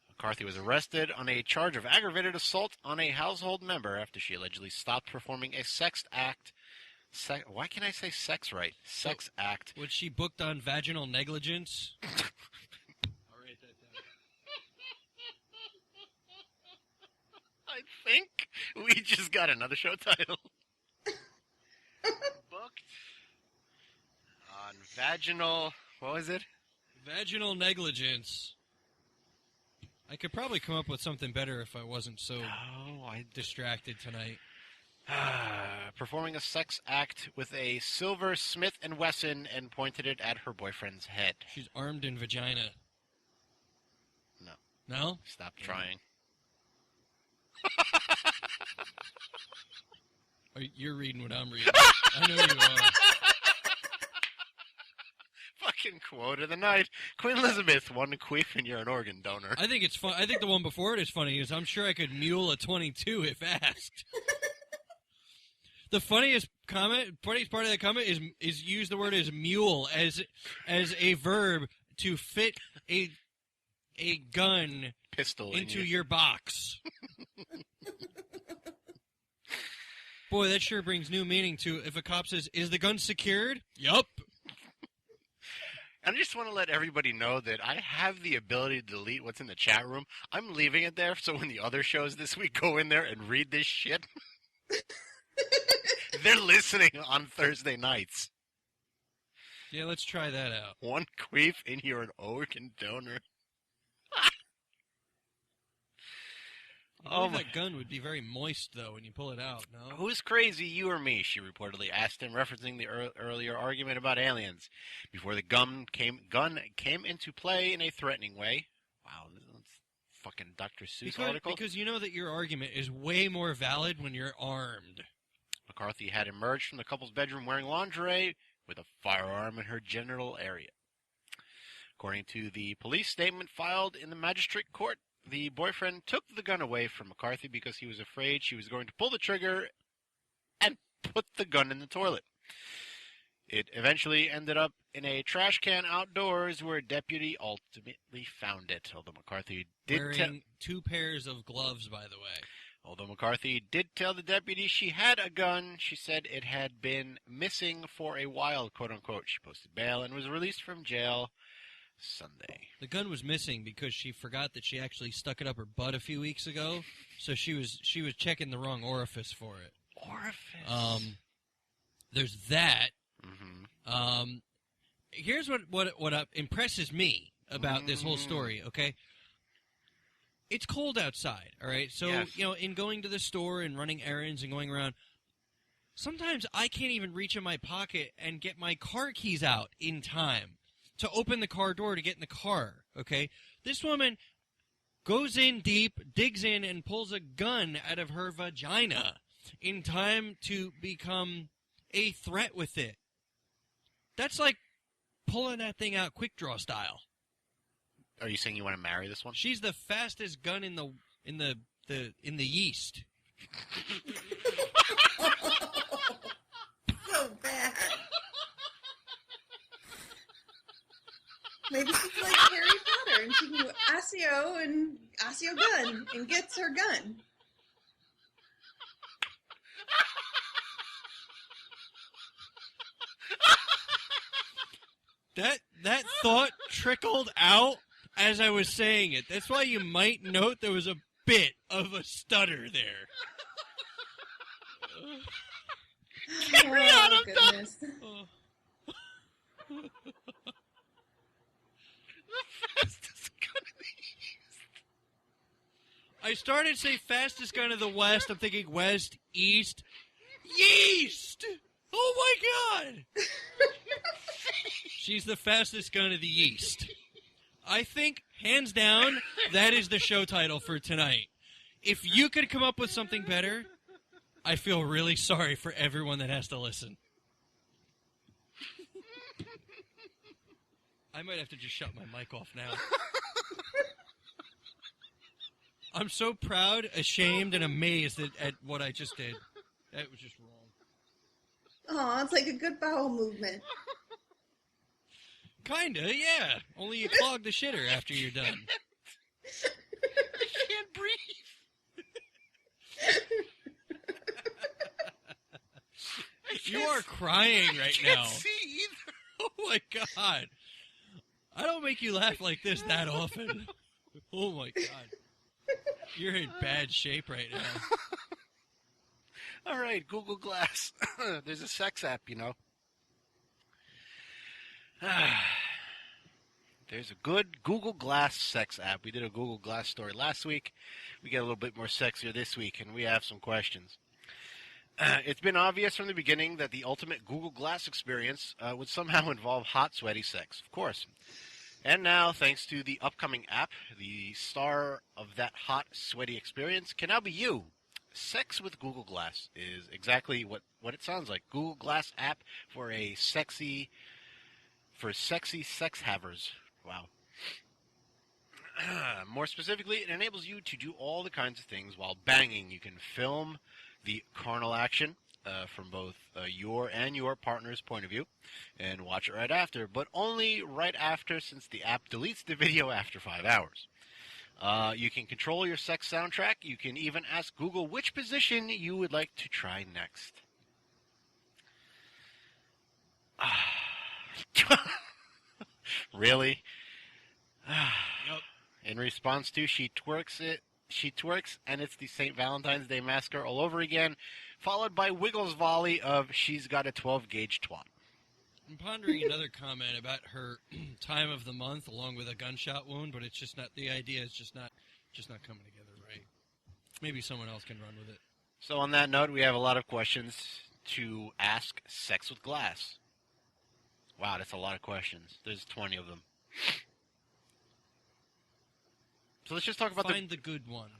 McCarthy was arrested on a charge of aggravated assault on a household member after she allegedly stopped performing a sex act. Why can't I say sex right? Sex act. Was she booked on vaginal negligence? I'll write that down. I think we just got another show title. Booked on vaginal... What was it? Vaginal negligence. I could probably come up with something better if I wasn't so distracted tonight. Performing a sex act with a silver Smith & Wesson and pointed it at her boyfriend's head. She's armed in vagina. No. No? Stop trying. You're reading what I'm reading. I know you are. Fucking quote of the night. Queen Elizabeth, one queef and you're an organ donor. I think it's fun. I think the one before it is funny. Is I'm sure I could mule a 22 if asked. The funniest part of that comment is use the word as mule as a verb to fit a gun pistol into in your box. Boy, that sure brings new meaning to if a cop says, "Is the gun secured?" Yup. And I just want to let everybody know that I have the ability to delete what's in the chat room. I'm leaving it there so when the other shows this week go in there and read this shit, they're listening on Thursday nights. Yeah, let's try that out. One queef and you're an organ donor. Oh, that gun would be very moist, though, when you pull it out, no? Who's crazy, you or me? She reportedly asked him, referencing the earlier argument about aliens. Before the gun came into play in a threatening way. Wow, that's fucking Dr. Seuss article. Because you know that your argument is way more valid when you're armed. McCarthy had emerged from the couple's bedroom wearing lingerie with a firearm in her genital area. According to the police statement filed in the magistrate court, the boyfriend took the gun away from McCarthy because he was afraid she was going to pull the trigger and put the gun in the toilet. It eventually ended up in a trash can outdoors where a deputy ultimately found it, although McCarthy did wearing 2 pairs of gloves, by the way. Although McCarthy did tell the deputy she had a gun, she said it had been missing for a while, quote-unquote. She posted bail and was released from jail Sunday. The gun was missing because she forgot that she actually stuck it up her butt a few weeks ago, so she was checking the wrong orifice for it. Orifice. There's that. Mm-hmm. Here's what impresses me about this whole story. Okay, it's cold outside. All right, so Yes. in going to the store and running errands and going around, sometimes I can't even reach in my pocket and get my car keys out in time to open the car door to get in the car, okay? This woman goes in deep, digs in, and pulls a gun out of her vagina in time to become a threat with it. That's like pulling that thing out quick draw style. Are you saying you want to marry this one? She's the fastest gun in the Yeast. So bad. Maybe she's like Harry Potter and she can do Osseo gun and gets her gun. That thought trickled out as I was saying it. That's why you might note there was a bit of a stutter there. Carry on, I'm goodness. The fastest gun in the East. I I started to say fastest gun of the West. I'm thinking West, East, Yeast. Oh my God. She's the fastest gun of the Yeast. I think, hands down, that is the show title for tonight. If you could come up with something better, I feel really sorry for everyone that has to listen. I might have to just shut my mic off now. I'm so proud, ashamed, and amazed at what I just did. That was just wrong. Aw, it's like a good bowel movement. Kinda, yeah. Only you clog the shitter after you're done. I can't breathe. You are crying right now. I can't see either. Oh my God. I don't make you laugh like this that often. Oh my God. You're in bad shape right now. All right, Google Glass. There's a sex app, you know. There's a good Google Glass sex app. We did a Google Glass story last week. We get a little bit more sexier this week, and we have some questions. It's been obvious from the beginning that the ultimate Google Glass experience would somehow involve hot, sweaty sex, of course. And now, thanks to the upcoming app, the star of that hot, sweaty experience can now be you. Sex with Google Glass is exactly what it sounds like. Google Glass app for sexy sex havers. Wow. More specifically, it enables you to do all the kinds of things while banging. You can film the carnal action from both your and your partner's point of view and watch it right after, but only right after, since the app deletes the video after 5 hours. You can control your sex soundtrack. You can even ask Google which position you would like to try next. Really? Yep. In response to she twerks, and it's the St. Valentine's Day massacre all over again, followed by Wiggles' volley of she's got a 12-gauge twat. I'm pondering another comment about her time of the month along with a gunshot wound, but it's just not, the idea is just not coming together right. Maybe someone else can run with it. So on that note, we have a lot of questions to ask Sex with Glass. Wow, that's a lot of questions. There's 20 of them. So let's just talk about Find the good ones.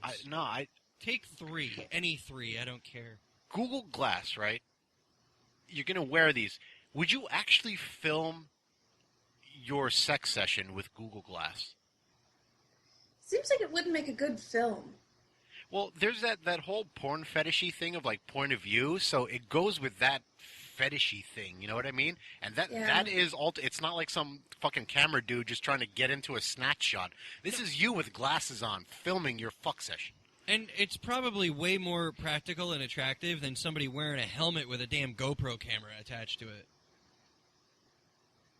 Take 3. Any 3. I don't care. Google Glass, right? You're going to wear these. Would you actually film your sex session with Google Glass? Seems like it wouldn't make a good film. Well, there's that whole porn fetishy thing of like point of view, so it goes with that fetishy thing, you know what I mean? And that is it's not like some fucking camera dude just trying to get into a snatch shot. This is you with glasses on filming your fuck session. And it's probably way more practical and attractive than somebody wearing a helmet with a damn GoPro camera attached to it.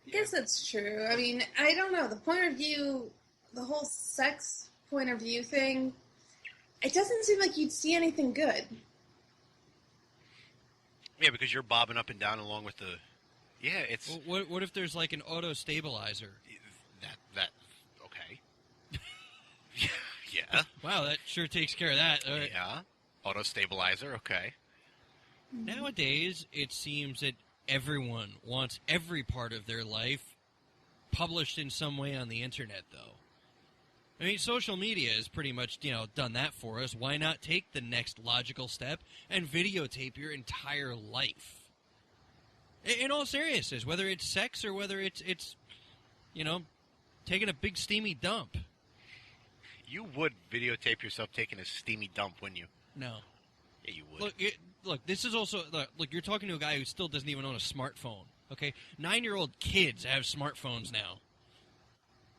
I guess that's true. I mean, I don't know. The point of view, the whole sex point of view thing, it doesn't seem like you'd see anything good. Yeah, because you're bobbing up and down along with the... Yeah, it's... Well, what if there's like an auto stabilizer? That okay. Yeah. Wow, that sure takes care of that. Yeah. Auto stabilizer, okay. Nowadays, it seems that everyone wants every part of their life published in some way on the internet, though. I mean, social media has pretty much, done that for us. Why not take the next logical step and videotape your entire life? In all seriousness, whether it's sex or whether it's taking a big steamy dump. You would videotape yourself taking a steamy dump, wouldn't you? No. Yeah, you would. Look, this is also... Look, you're talking to a guy who still doesn't even own a smartphone, okay? 9-year-old kids have smartphones now.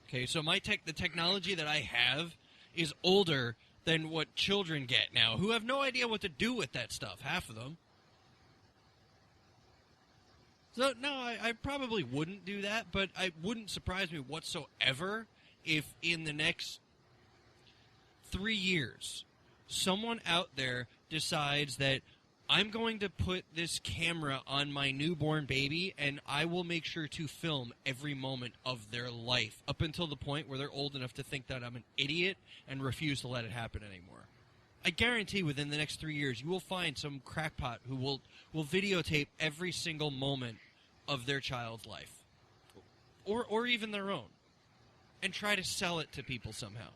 Okay, so the technology that I have is older than what children get now, who have no idea what to do with that stuff, half of them. So, no, I probably wouldn't do that, but it wouldn't surprise me whatsoever if in the next 3 years, someone out there decides that I'm going to put this camera on my newborn baby, and I will make sure to film every moment of their life up until the point where they're old enough to think that I'm an idiot and refuse to let it happen anymore. I guarantee within the next 3 years you will find some crackpot who will videotape every single moment of their child's life. Or even their own. And try to sell it to people somehow.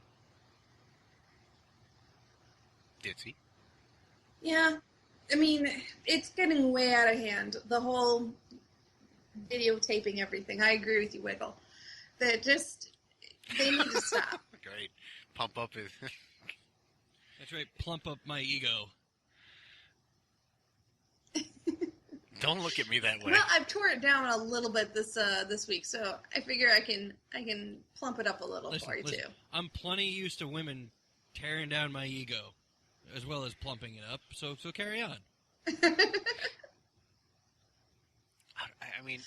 Ditzy? Yeah. I mean, it's getting way out of hand. The whole videotaping everything. I agree with you, Wiggle. That just, they need to stop. Great. Pump up his... That's right, plump up my ego. Don't look at me that way. Well, I've tore it down a little bit this week, so I figure I can plump it up a little for you too. I'm plenty used to women tearing down my ego, as well as plumping it up. So carry on. I mean,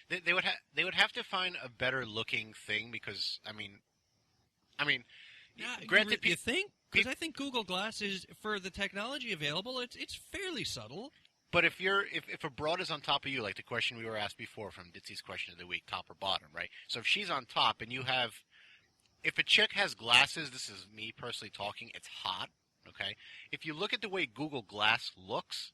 they would have to find a better looking thing because I mean, granted, you think? Because I think Google Glass is, for the technology available, it's fairly subtle. But if a broad is on top of you, like the question we were asked before from Ditzy's question of the week, top or bottom, right? So if she's on top and if a chick has glasses, this is me personally talking, it's hot, okay? If you look at the way Google Glass looks,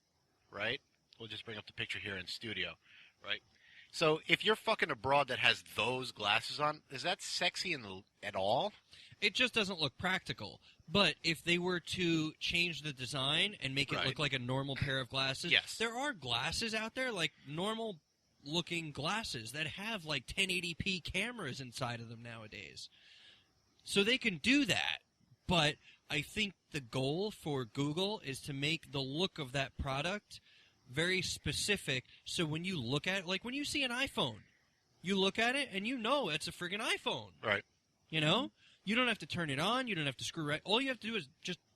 right? We'll just bring up the picture here in studio, right? So if you're fucking a broad that has those glasses on, is that sexy at all? It just doesn't look practical. But if they were to change the design and make it look like a normal pair of glasses, yes. There are glasses out there, like normal-looking glasses that have like 1080p cameras inside of them nowadays. So they can do that. But I think the goal for Google is to make the look of that product very specific. So when you look at it, like when you see an iPhone, you look at it and you know it's a friggin' iPhone. Right. You know? You don't have to turn it on. You don't have to screw right. All you have to do is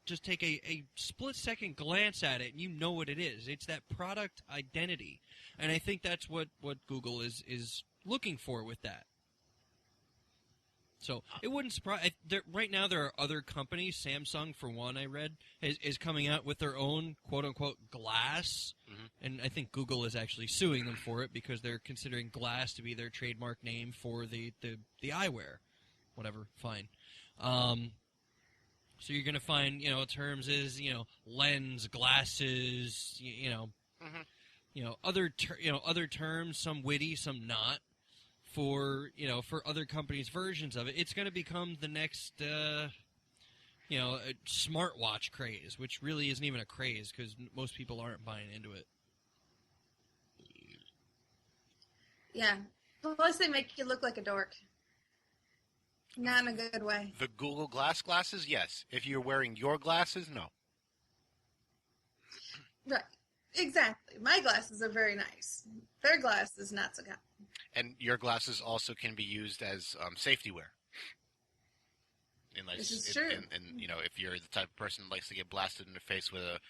just take a split-second glance at it, and you know what it is. It's that product identity. And I think that's what Google is looking for with that. So it wouldn't surprise. Right now there are other companies. Samsung, for one, I read, is coming out with their own quote-unquote glass. Mm-hmm. And I think Google is actually suing them for it because they're considering glass to be their trademark name for the eyewear. Whatever, fine. So you're going to find, terms is, lens, glasses, other terms, some witty, some not, for other companies' versions of it. It's going to become the next, smartwatch craze, which really isn't even a craze because most people aren't buying into it. Yeah. Plus they make you look like a dork. Not in a good way. The Google Glass glasses, yes. If you're wearing your glasses, no. Right. Exactly. My glasses are very nice. Their glasses, not so good. And your glasses also can be used as safety wear. This is true. And if you're the type of person who likes to get blasted in the face with a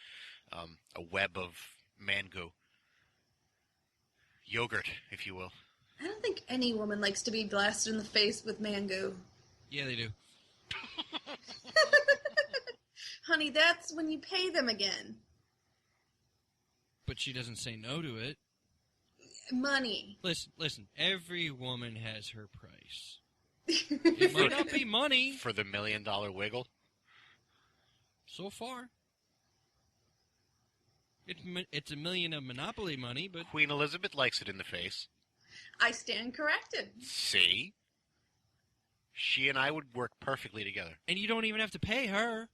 web of mango. Yogurt, if you will. I don't think any woman likes to be blasted in the face with mango. Yeah, they do. Honey, that's when you pay them again. But she doesn't say no to it. Money. Listen. Every woman has her price. It might not be money. For the $1 million wiggle? So far. It's $1 million of Monopoly money, but... Queen Elizabeth likes it in the face. I stand corrected. See? She and I would work perfectly together. And you don't even have to pay her.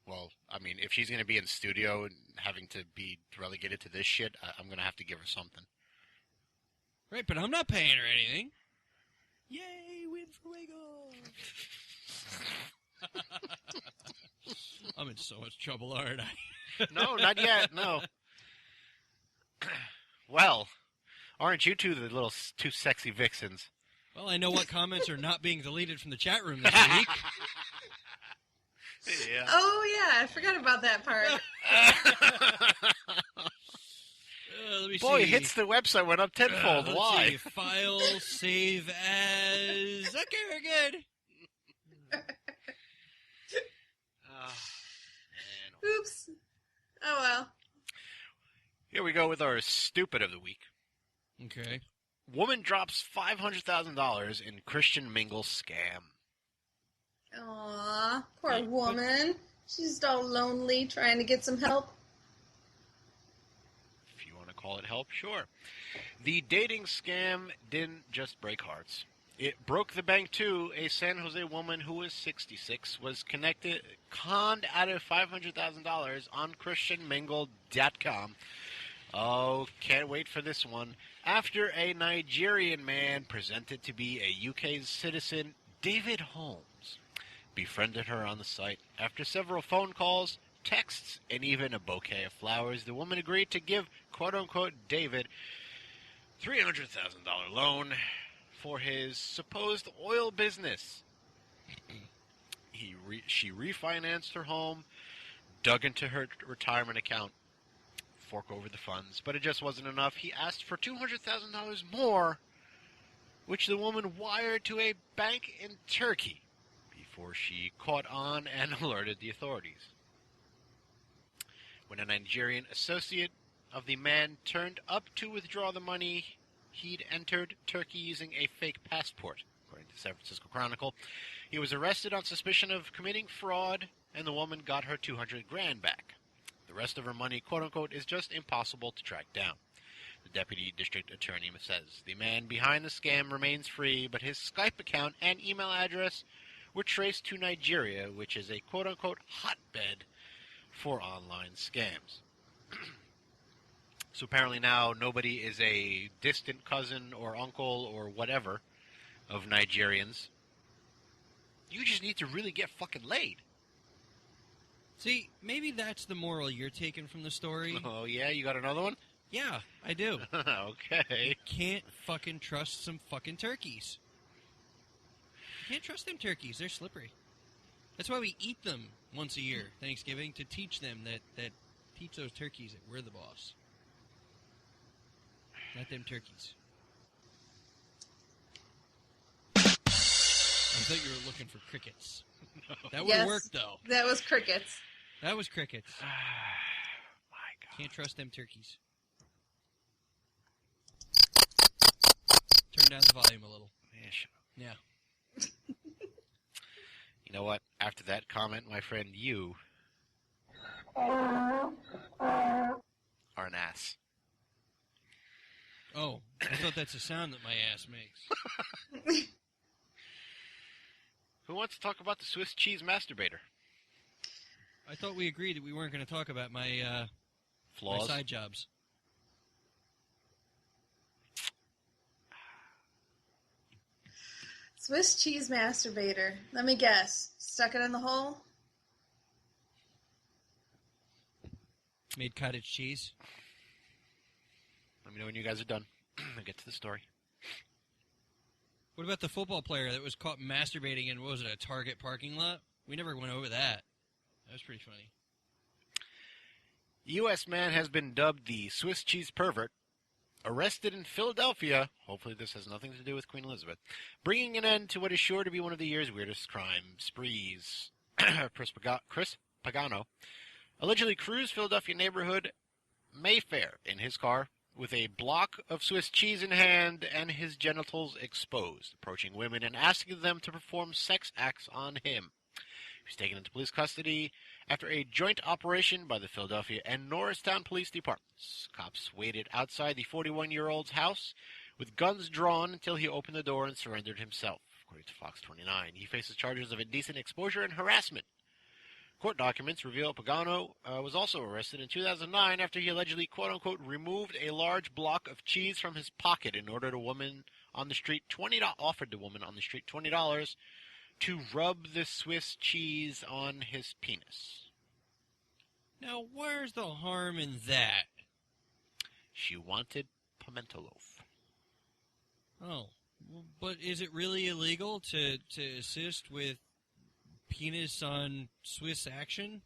Well, I mean, if she's going to be in studio and having to be relegated to this shit, I'm going to have to give her something. Right, but I'm not paying her anything. Yay, win for Wiggle! I'm in so much trouble, aren't I? No, not yet, no. Well, aren't you two the little two sexy vixens? Well, I know what comments are not being deleted from the chat room this week. Yeah. Oh, yeah, I forgot about that part. Let me Boy, see. hits the website went up tenfold. Let's Why? see. File, save as... Okay, we're good. Oops. Oh, well. Here we go with our stupid of the week. Okay. Woman drops $500,000 in Christian mingle scam. Aw, poor woman. She's just all lonely trying to get some help. If you want to call it help, sure. The dating scam didn't just break hearts. It broke the bank, too. A San Jose woman who was 66 was conned out of $500,000 on ChristianMingle.com. Oh, can't wait for this one. After a Nigerian man presented to be a UK citizen, David Holmes, befriended her on the site. After several phone calls, texts, and even a bouquet of flowers, the woman agreed to give, quote-unquote, David $300,000 loan for his supposed oil business. She refinanced her home, dug into her retirement account, fork over the funds, but it just wasn't enough. He asked for $200,000 more, which the woman wired to a bank in Turkey before she caught on and alerted the authorities. When a Nigerian associate of the man turned up to withdraw the money, he'd entered Turkey using a fake passport, according to the San Francisco Chronicle. He was arrested on suspicion of committing fraud, and the woman got her $200,000 back. The rest of her money, quote-unquote, is just impossible to track down. The deputy district attorney says the man behind the scam remains free, but his Skype account and email address were traced to Nigeria, which is a quote-unquote hotbed for online scams. So apparently now nobody is a distant cousin or uncle or whatever of Nigerians. You just need to really get fucking laid. See, maybe that's the moral you're taking from the story. Oh, yeah? You got another one? Yeah, I do. Okay. You can't fucking trust some fucking turkeys. You can't trust them turkeys. They're slippery. That's why we eat them once a year, Thanksgiving, to teach them that teach those turkeys that we're the boss. Not them turkeys. I thought you were looking for crickets. No. That would work, though. That was crickets. That was crickets. My God. Can't trust them turkeys. Turn down the volume a little. Yeah, sure. Yeah. You know what? After that comment, my friend, you are an ass. Oh, I thought that's a sound that my ass makes. Who wants to talk about the Swiss cheese masturbator? I thought we agreed that we weren't going to talk about my flaws, my side jobs. Swiss cheese masturbator. Let me guess. Stuck it in the hole? Made cottage cheese. Let me know when you guys are done. I'll get to the story. What about the football player that was caught masturbating in, what was it, a Target parking lot? We never went over that. That was pretty funny. U.S. man has been dubbed the Swiss cheese pervert, arrested in Philadelphia. Hopefully this has nothing to do with Queen Elizabeth. Bringing an end to what is sure to be one of the year's weirdest crime sprees. Chris Pagano allegedly cruised Philadelphia neighborhood Mayfair in his car with a block of Swiss cheese in hand and his genitals exposed, approaching women and asking them to perform sex acts on him. He was taken into police custody after a joint operation by the Philadelphia and Norristown police departments. Cops waited outside the 41-year-old's house with guns drawn until he opened the door and surrendered himself, according to Fox 29. He faces charges of indecent exposure and harassment. Court documents reveal Pagano was also arrested in 2009 after he allegedly, quote-unquote, removed a large block of cheese from his pocket in order to offered the woman on the street $20 to rub the Swiss cheese on his penis. Now, where's the harm in that? She wanted pimento loaf. Oh, but is it really illegal to assist with penis on Swiss action?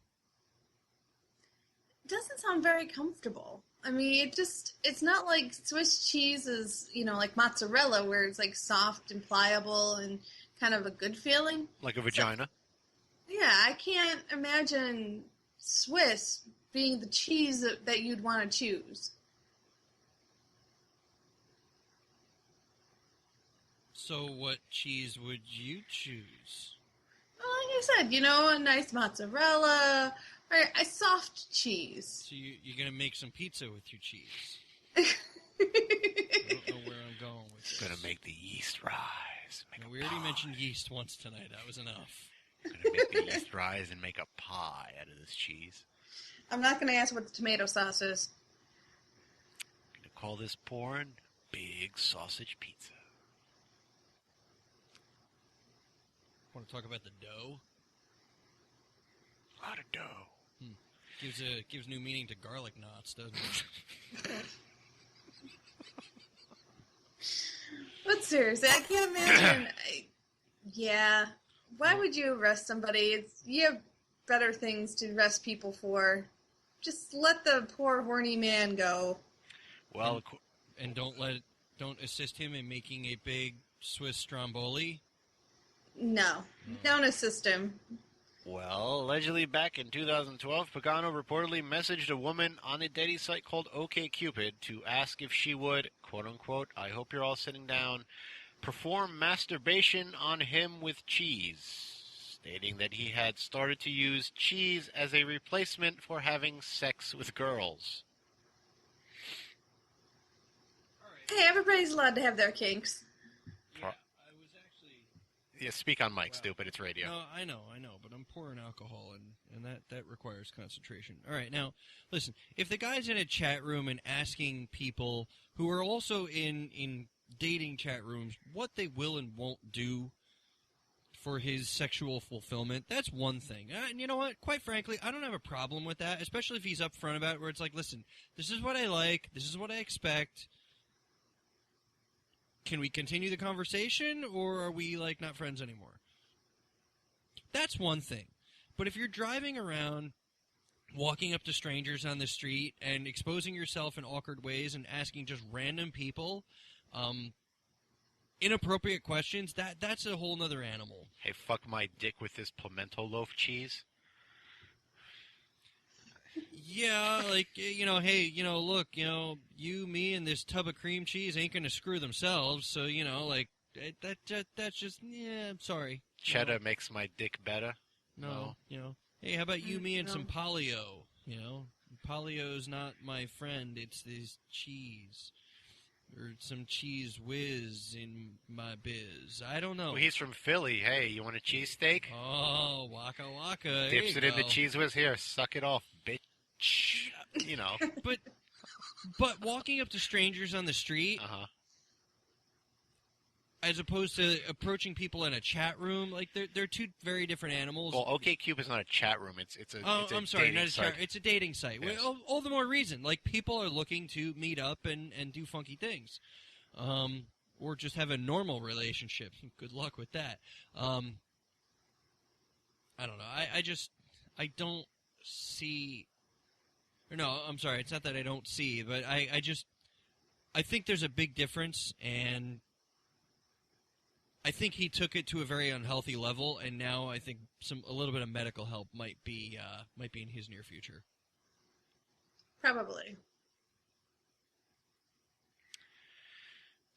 It doesn't sound very comfortable. I mean, it's not like Swiss cheese is, like mozzarella where it's like soft and pliable and kind of a good feeling. Like a vagina? Yeah, I can't imagine Swiss being the cheese that you'd want to choose. So what cheese would you choose? Well, like I said, a nice mozzarella or a soft cheese. So you're going to make some pizza with your cheese. I don't know where I'm going with this. Gonna make the yeast rise. We already mentioned yeast once tonight. That was enough. Gonna make the yeast rise and make a pie out of this cheese. I'm not going to ask what the tomato sauce is. Gonna call this porn Big Sausage Pizza. Want to talk about the dough? A lot of dough. Gives new meaning to garlic knots, doesn't it? But seriously, I can't imagine. Yeah. Why would you arrest somebody? You have better things to arrest people for. Just let the poor horny man go. Well, and don't assist him in making a big Swiss stromboli. No, don't assist him. Well, allegedly back in 2012, Pagano reportedly messaged a woman on a dating site called OkCupid to ask if she would, quote-unquote, I hope you're all sitting down, perform masturbation on him with cheese, stating that he had started to use cheese as a replacement for having sex with girls. Hey, everybody's allowed to have their kinks. Yeah, speak on mic, stupid. It's radio. No, I know, but I'm pouring alcohol, and that requires concentration. All right, now, listen, if the guy's in a chat room and asking people who are also in dating chat rooms what they will and won't do for his sexual fulfillment, that's one thing. And you know what? Quite frankly, I don't have a problem with that, especially if he's upfront about it, where it's like, listen, this is what I like, this is what I expect. Can we continue the conversation, or are we, not friends anymore? That's one thing. But if you're driving around, walking up to strangers on the street, and exposing yourself in awkward ways and asking just random people inappropriate questions, that's a whole nother animal. Hey, fuck my dick with this pimento loaf cheese. Yeah, hey, look, you, me, and this tub of cream cheese ain't going to screw themselves, so, that's just, I'm sorry. Cheddar makes my dick better. No, hey, how about you, me, and some polio, Polio's not my friend, it's this cheese. Or some cheese whiz in my biz. I don't know. Well, he's from Philly. Hey, you want a cheesesteak? Oh, waka waka. Dips it in the cheese whiz. Here, suck it off, bitch. But walking up to strangers on the street, as opposed to approaching people in a chat room, they're two very different animals. Well, OkCupid is not a chat room. It's a I'm sorry, not a site. It's a dating site. Yes. All the more reason. People are looking to meet up and do funky things, or just have a normal relationship. Good luck with that. I don't know. I don't see. Or no, I'm sorry. It's not that I don't see, but I think there's a big difference, and I think he took it to a very unhealthy level, and now I think a little bit of medical help might be in his near future. Probably.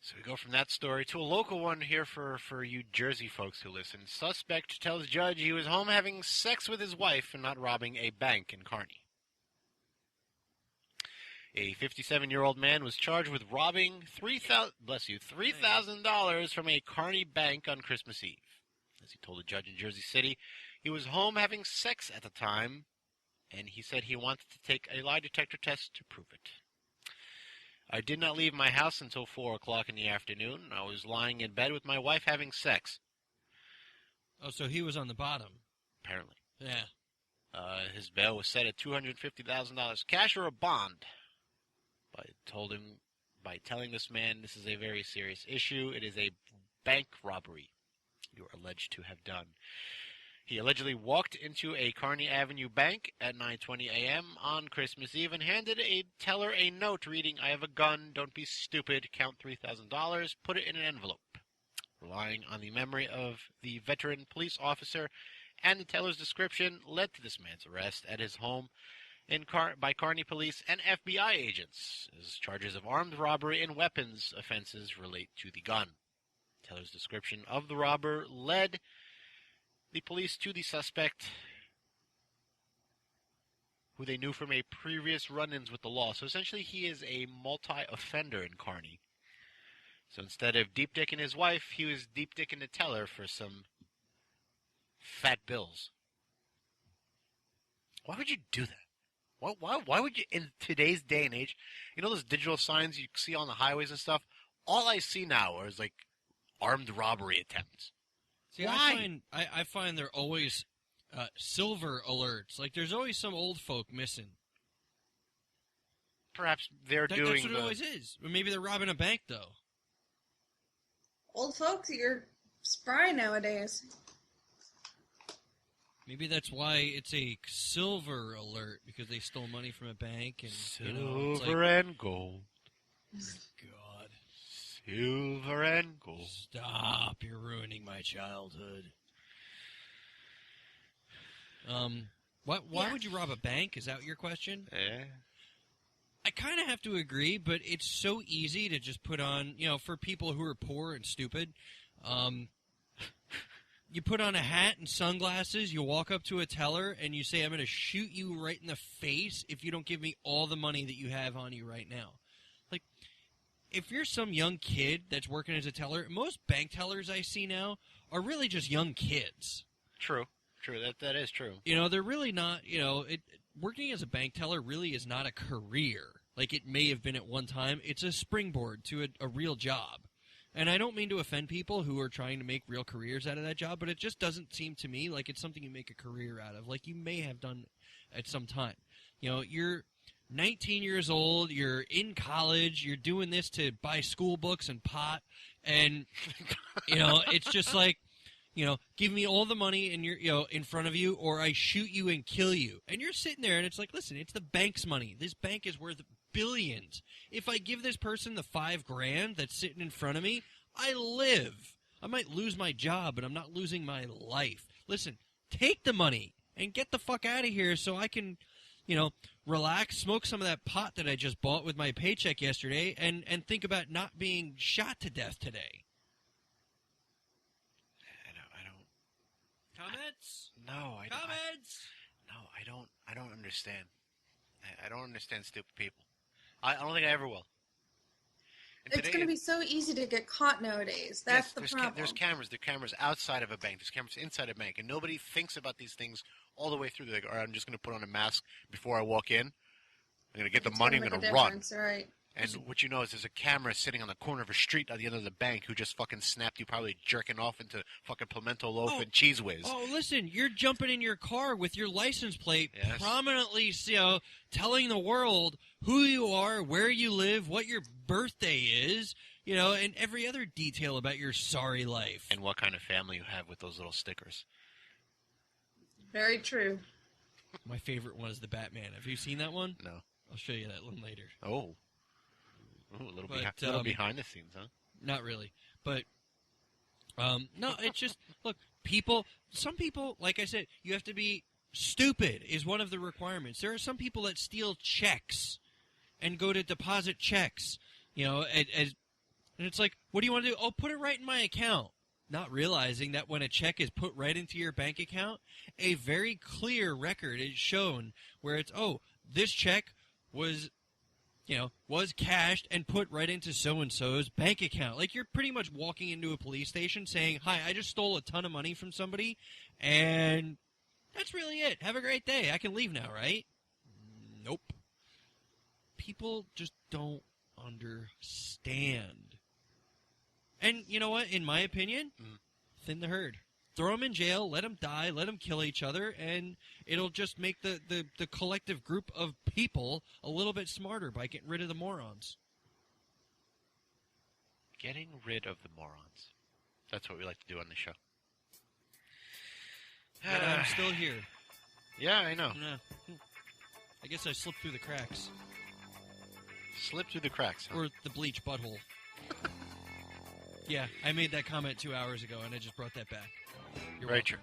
So we go from that story to a local one here for you Jersey folks who listen. Suspect tells judge he was home having sex with his wife and not robbing a bank in Kearney. A 57-year-old man was charged with robbing $3,000 from a Kearney bank on Christmas Eve. As he told a judge in Jersey City, he was home having sex at the time, and he said he wanted to take a lie detector test to prove it. I did not leave my house until 4 o'clock in the afternoon. I was lying in bed with my wife having sex. Oh, so he was on the bottom. Apparently. Yeah. His bail was set at $250,000 cash or a bond. By telling this man this is a very serious issue. It is a bank robbery you are alleged to have done. He allegedly walked into a Kearney Avenue bank at 9:20 a.m. on Christmas Eve and handed a teller a note reading, I have a gun, don't be stupid, count $3,000, put it in an envelope. Relying on the memory of the veteran police officer and the teller's description led to this man's arrest at his home by Kearney police and FBI agents, as charges of armed robbery and weapons offenses relate to the gun. Teller's description of the robber led the police to the suspect, who they knew from a previous run-ins with the law. So essentially he is a multi-offender in Kearney. So instead of deep-dicking his wife, he was deep-dicking the teller for some fat bills. Why would you do that? Why would you, in today's day and age, you know those digital signs you see on the highways and stuff? All I see now is like armed robbery attempts. See, Why? I find they're always silver alerts. Like there's always some old folk missing. Perhaps they're doing That's what it always is. Or maybe they're robbing a bank, though. Old folks, you're spry nowadays. Maybe that's why it's a silver alert, because they stole money from a bank. And Silver and gold. God. Silver and gold. Stop, you're ruining my childhood. Why would you rob a bank? Is that your question? Yeah. I kind of have to agree, but it's so easy to just put on, for people who are poor and stupid, you put on a hat and sunglasses, you walk up to a teller, and you say, I'm going to shoot you right in the face if you don't give me all the money that you have on you right now. Like, if you're some young kid that's working as a teller, most bank tellers I see now are really just young kids. True. That is true. They're really not, working as a bank teller really is not a career like it may have been at one time. It's a springboard to a real job. And I don't mean to offend people who are trying to make real careers out of that job, but it just doesn't seem to me like it's something you make a career out of, like you may have done at some time. You're 19 years old, you're in college, you're doing this to buy school books and pot, and, it's just like, give me all the money in front of you, or I shoot you and kill you. And you're sitting there, and it's like, listen, it's the bank's money. This bank is worth billions. If I give this person the $5,000 that's sitting in front of me, I live. I might lose my job, but I'm not losing my life. Listen, take the money and get the fuck out of here so I can, relax, smoke some of that pot that I just bought with my paycheck yesterday, and think about not being shot to death today. Comments? No, Comments? I don't understand. I don't understand stupid people. I don't think I ever will. And It's going to be so easy to get caught nowadays. That's the problem. There's cameras. There are cameras outside of a bank. There's cameras inside a bank. And nobody thinks about these things all the way through. They're like, all right, I'm just going to put on a mask before I walk in. I'm going to get the money. I'm going to run. Right. And what you know is there's a camera sitting on the corner of a street at the end of the bank who just fucking snapped you, probably jerking off into fucking pimento loaf and cheese whiz. Oh, listen, you're jumping in your car with your license plate, Yes. prominently, telling the world who you are, where you live, what your birthday is, and every other detail about your sorry life. And what kind of family you have with those little stickers. Very true. My favorite one is the Batman. Have you seen that one? No. I'll show you that one later. Oh. Ooh, a little behind the scenes, huh? Not really. But, no, it's just, look, some people, like I said, you have to be stupid is one of the requirements. There are some people that steal checks and go to deposit checks, and it's like, what do you want to do? Oh, put it right in my account. Not realizing that when a check is put right into your bank account, a very clear record is shown where it's, oh, this check was cashed and put right into so-and-so's bank account. Like, you're pretty much walking into a police station saying, hi, I just stole a ton of money from somebody, and that's really it. Have a great day. I can leave now, right? Nope. People just don't understand. And you know what? In my opinion, thin the herd. Throw them in jail, let them die, let them kill each other, and it'll just make the collective group of people a little bit smarter by getting rid of the morons. Getting rid of the morons. That's what we like to do on the show. But I'm still here. Yeah, I know. Yeah. I guess I slipped through the cracks. Slipped through the cracks, huh? Or the bleach butthole. Yeah, I made that comment 2 hours ago, and I just brought that back. Very true.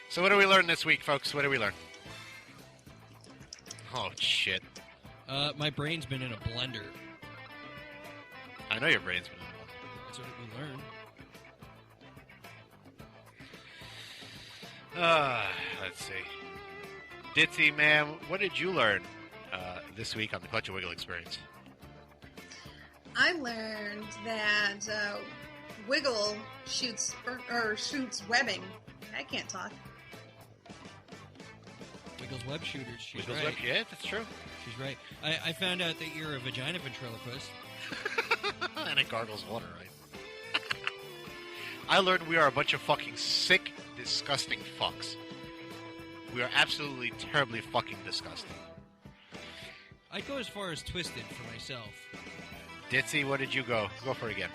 So what did we learn this week, folks? What did we learn? Oh, shit. My brain's been in a blender. I know your brain's been in a blender. That's what we learned. Let's see. Ditzy, man, what did you learn this week on the Clutch and Wiggle experience? I learned that Wiggle shoots webbing. I can't talk. Wiggle's web shooters. She's Wiggle's right. yeah, that's true. She's right. I found out that you're a vagina ventriloquist. And it gargles water, right? I learned we are a bunch of fucking sick, disgusting fucks. We are absolutely terribly fucking disgusting. I'd go as far as twisted for myself. Ditzy, what did you go? Go for it again.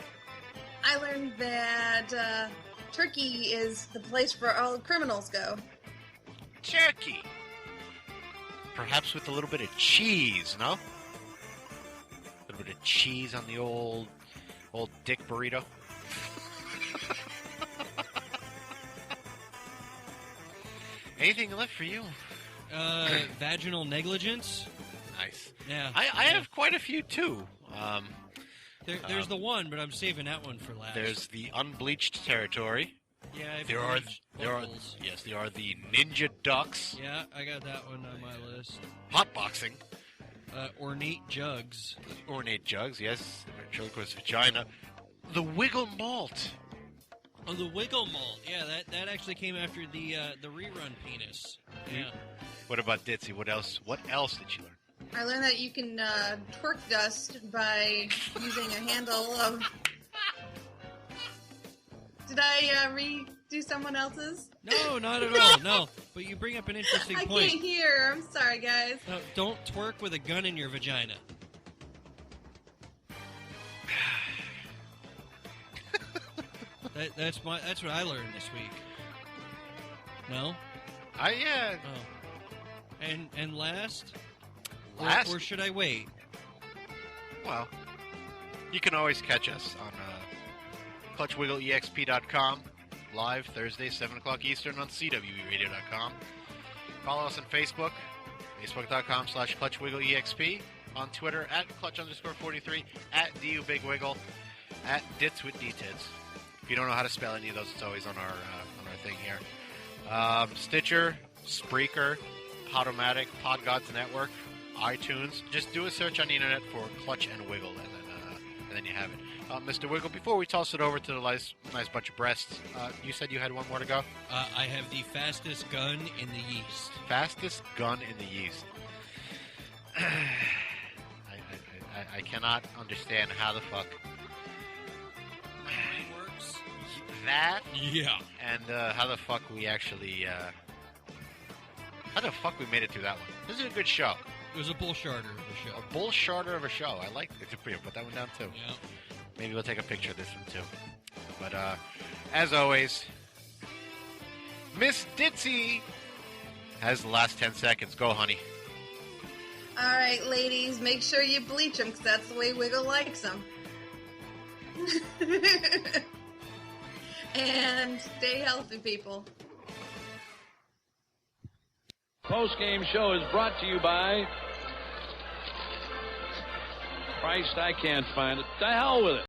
I learned that Turkey is the place where all criminals go. Turkey! Perhaps with a little bit of cheese, no? A little bit of cheese on the old dick burrito. Anything left for you? Vaginal negligence. Nice. Yeah. I have quite a few, too. There's the one, but I'm saving that one for last. There's the unbleached territory. Yeah, there are the ninja ducks. Yeah, I got that one on my list. Hotboxing. Ornate jugs. Ornate jugs, yes. The ventriloquist vagina. The wiggle malt. Oh, the wiggle malt. Yeah, that actually came after the rerun penis. Yeah. What about Ditzy? What else did you learn? I learned that you can twerk dust by using a handle of... Did I redo someone else's? No, not at all. No, but you bring up an interesting I point. can't hear. I'm sorry, guys. No, don't twerk with a gun in your vagina. That's what I learned this week. No? Yeah. Oh. And last? Last? Or should I wait? Well, you can always catch us on ClutchWiggleEXP.com, live Thursday, 7 o'clock Eastern on CWERadio.com. Follow us on Facebook, Facebook.com/ClutchWiggleEXP, on Twitter @Clutch_43, @DUBigWiggle, @DitsWithDtits. If you don't know how to spell any of those, it's always on our thing here. Stitcher, Spreaker, Podomatic, Podgods Network, iTunes. Just do a search on the internet for Clutch and Wiggle, and then you have it. Mr. Wiggle, before we toss it over to the nice bunch of breasts, you said you had one more to go? I have the fastest gun in the yeast. Fastest gun in the yeast. I cannot understand how the fuck works. That? Yeah. And how the fuck we actually... how the fuck we made it through that one? This is a good show. It was a bull sharter of a show. A bull sharter of a show. I like it. Put that one down, too. Yeah. Maybe we'll take a picture of this one, too. But, as always, Miss Ditzy has the last 10 seconds. Go, honey. All right, ladies, make sure you bleach them, because that's the way Wiggle likes them. And stay healthy, people. Post-game show is brought to you by... Christ, I can't find it. The hell with it.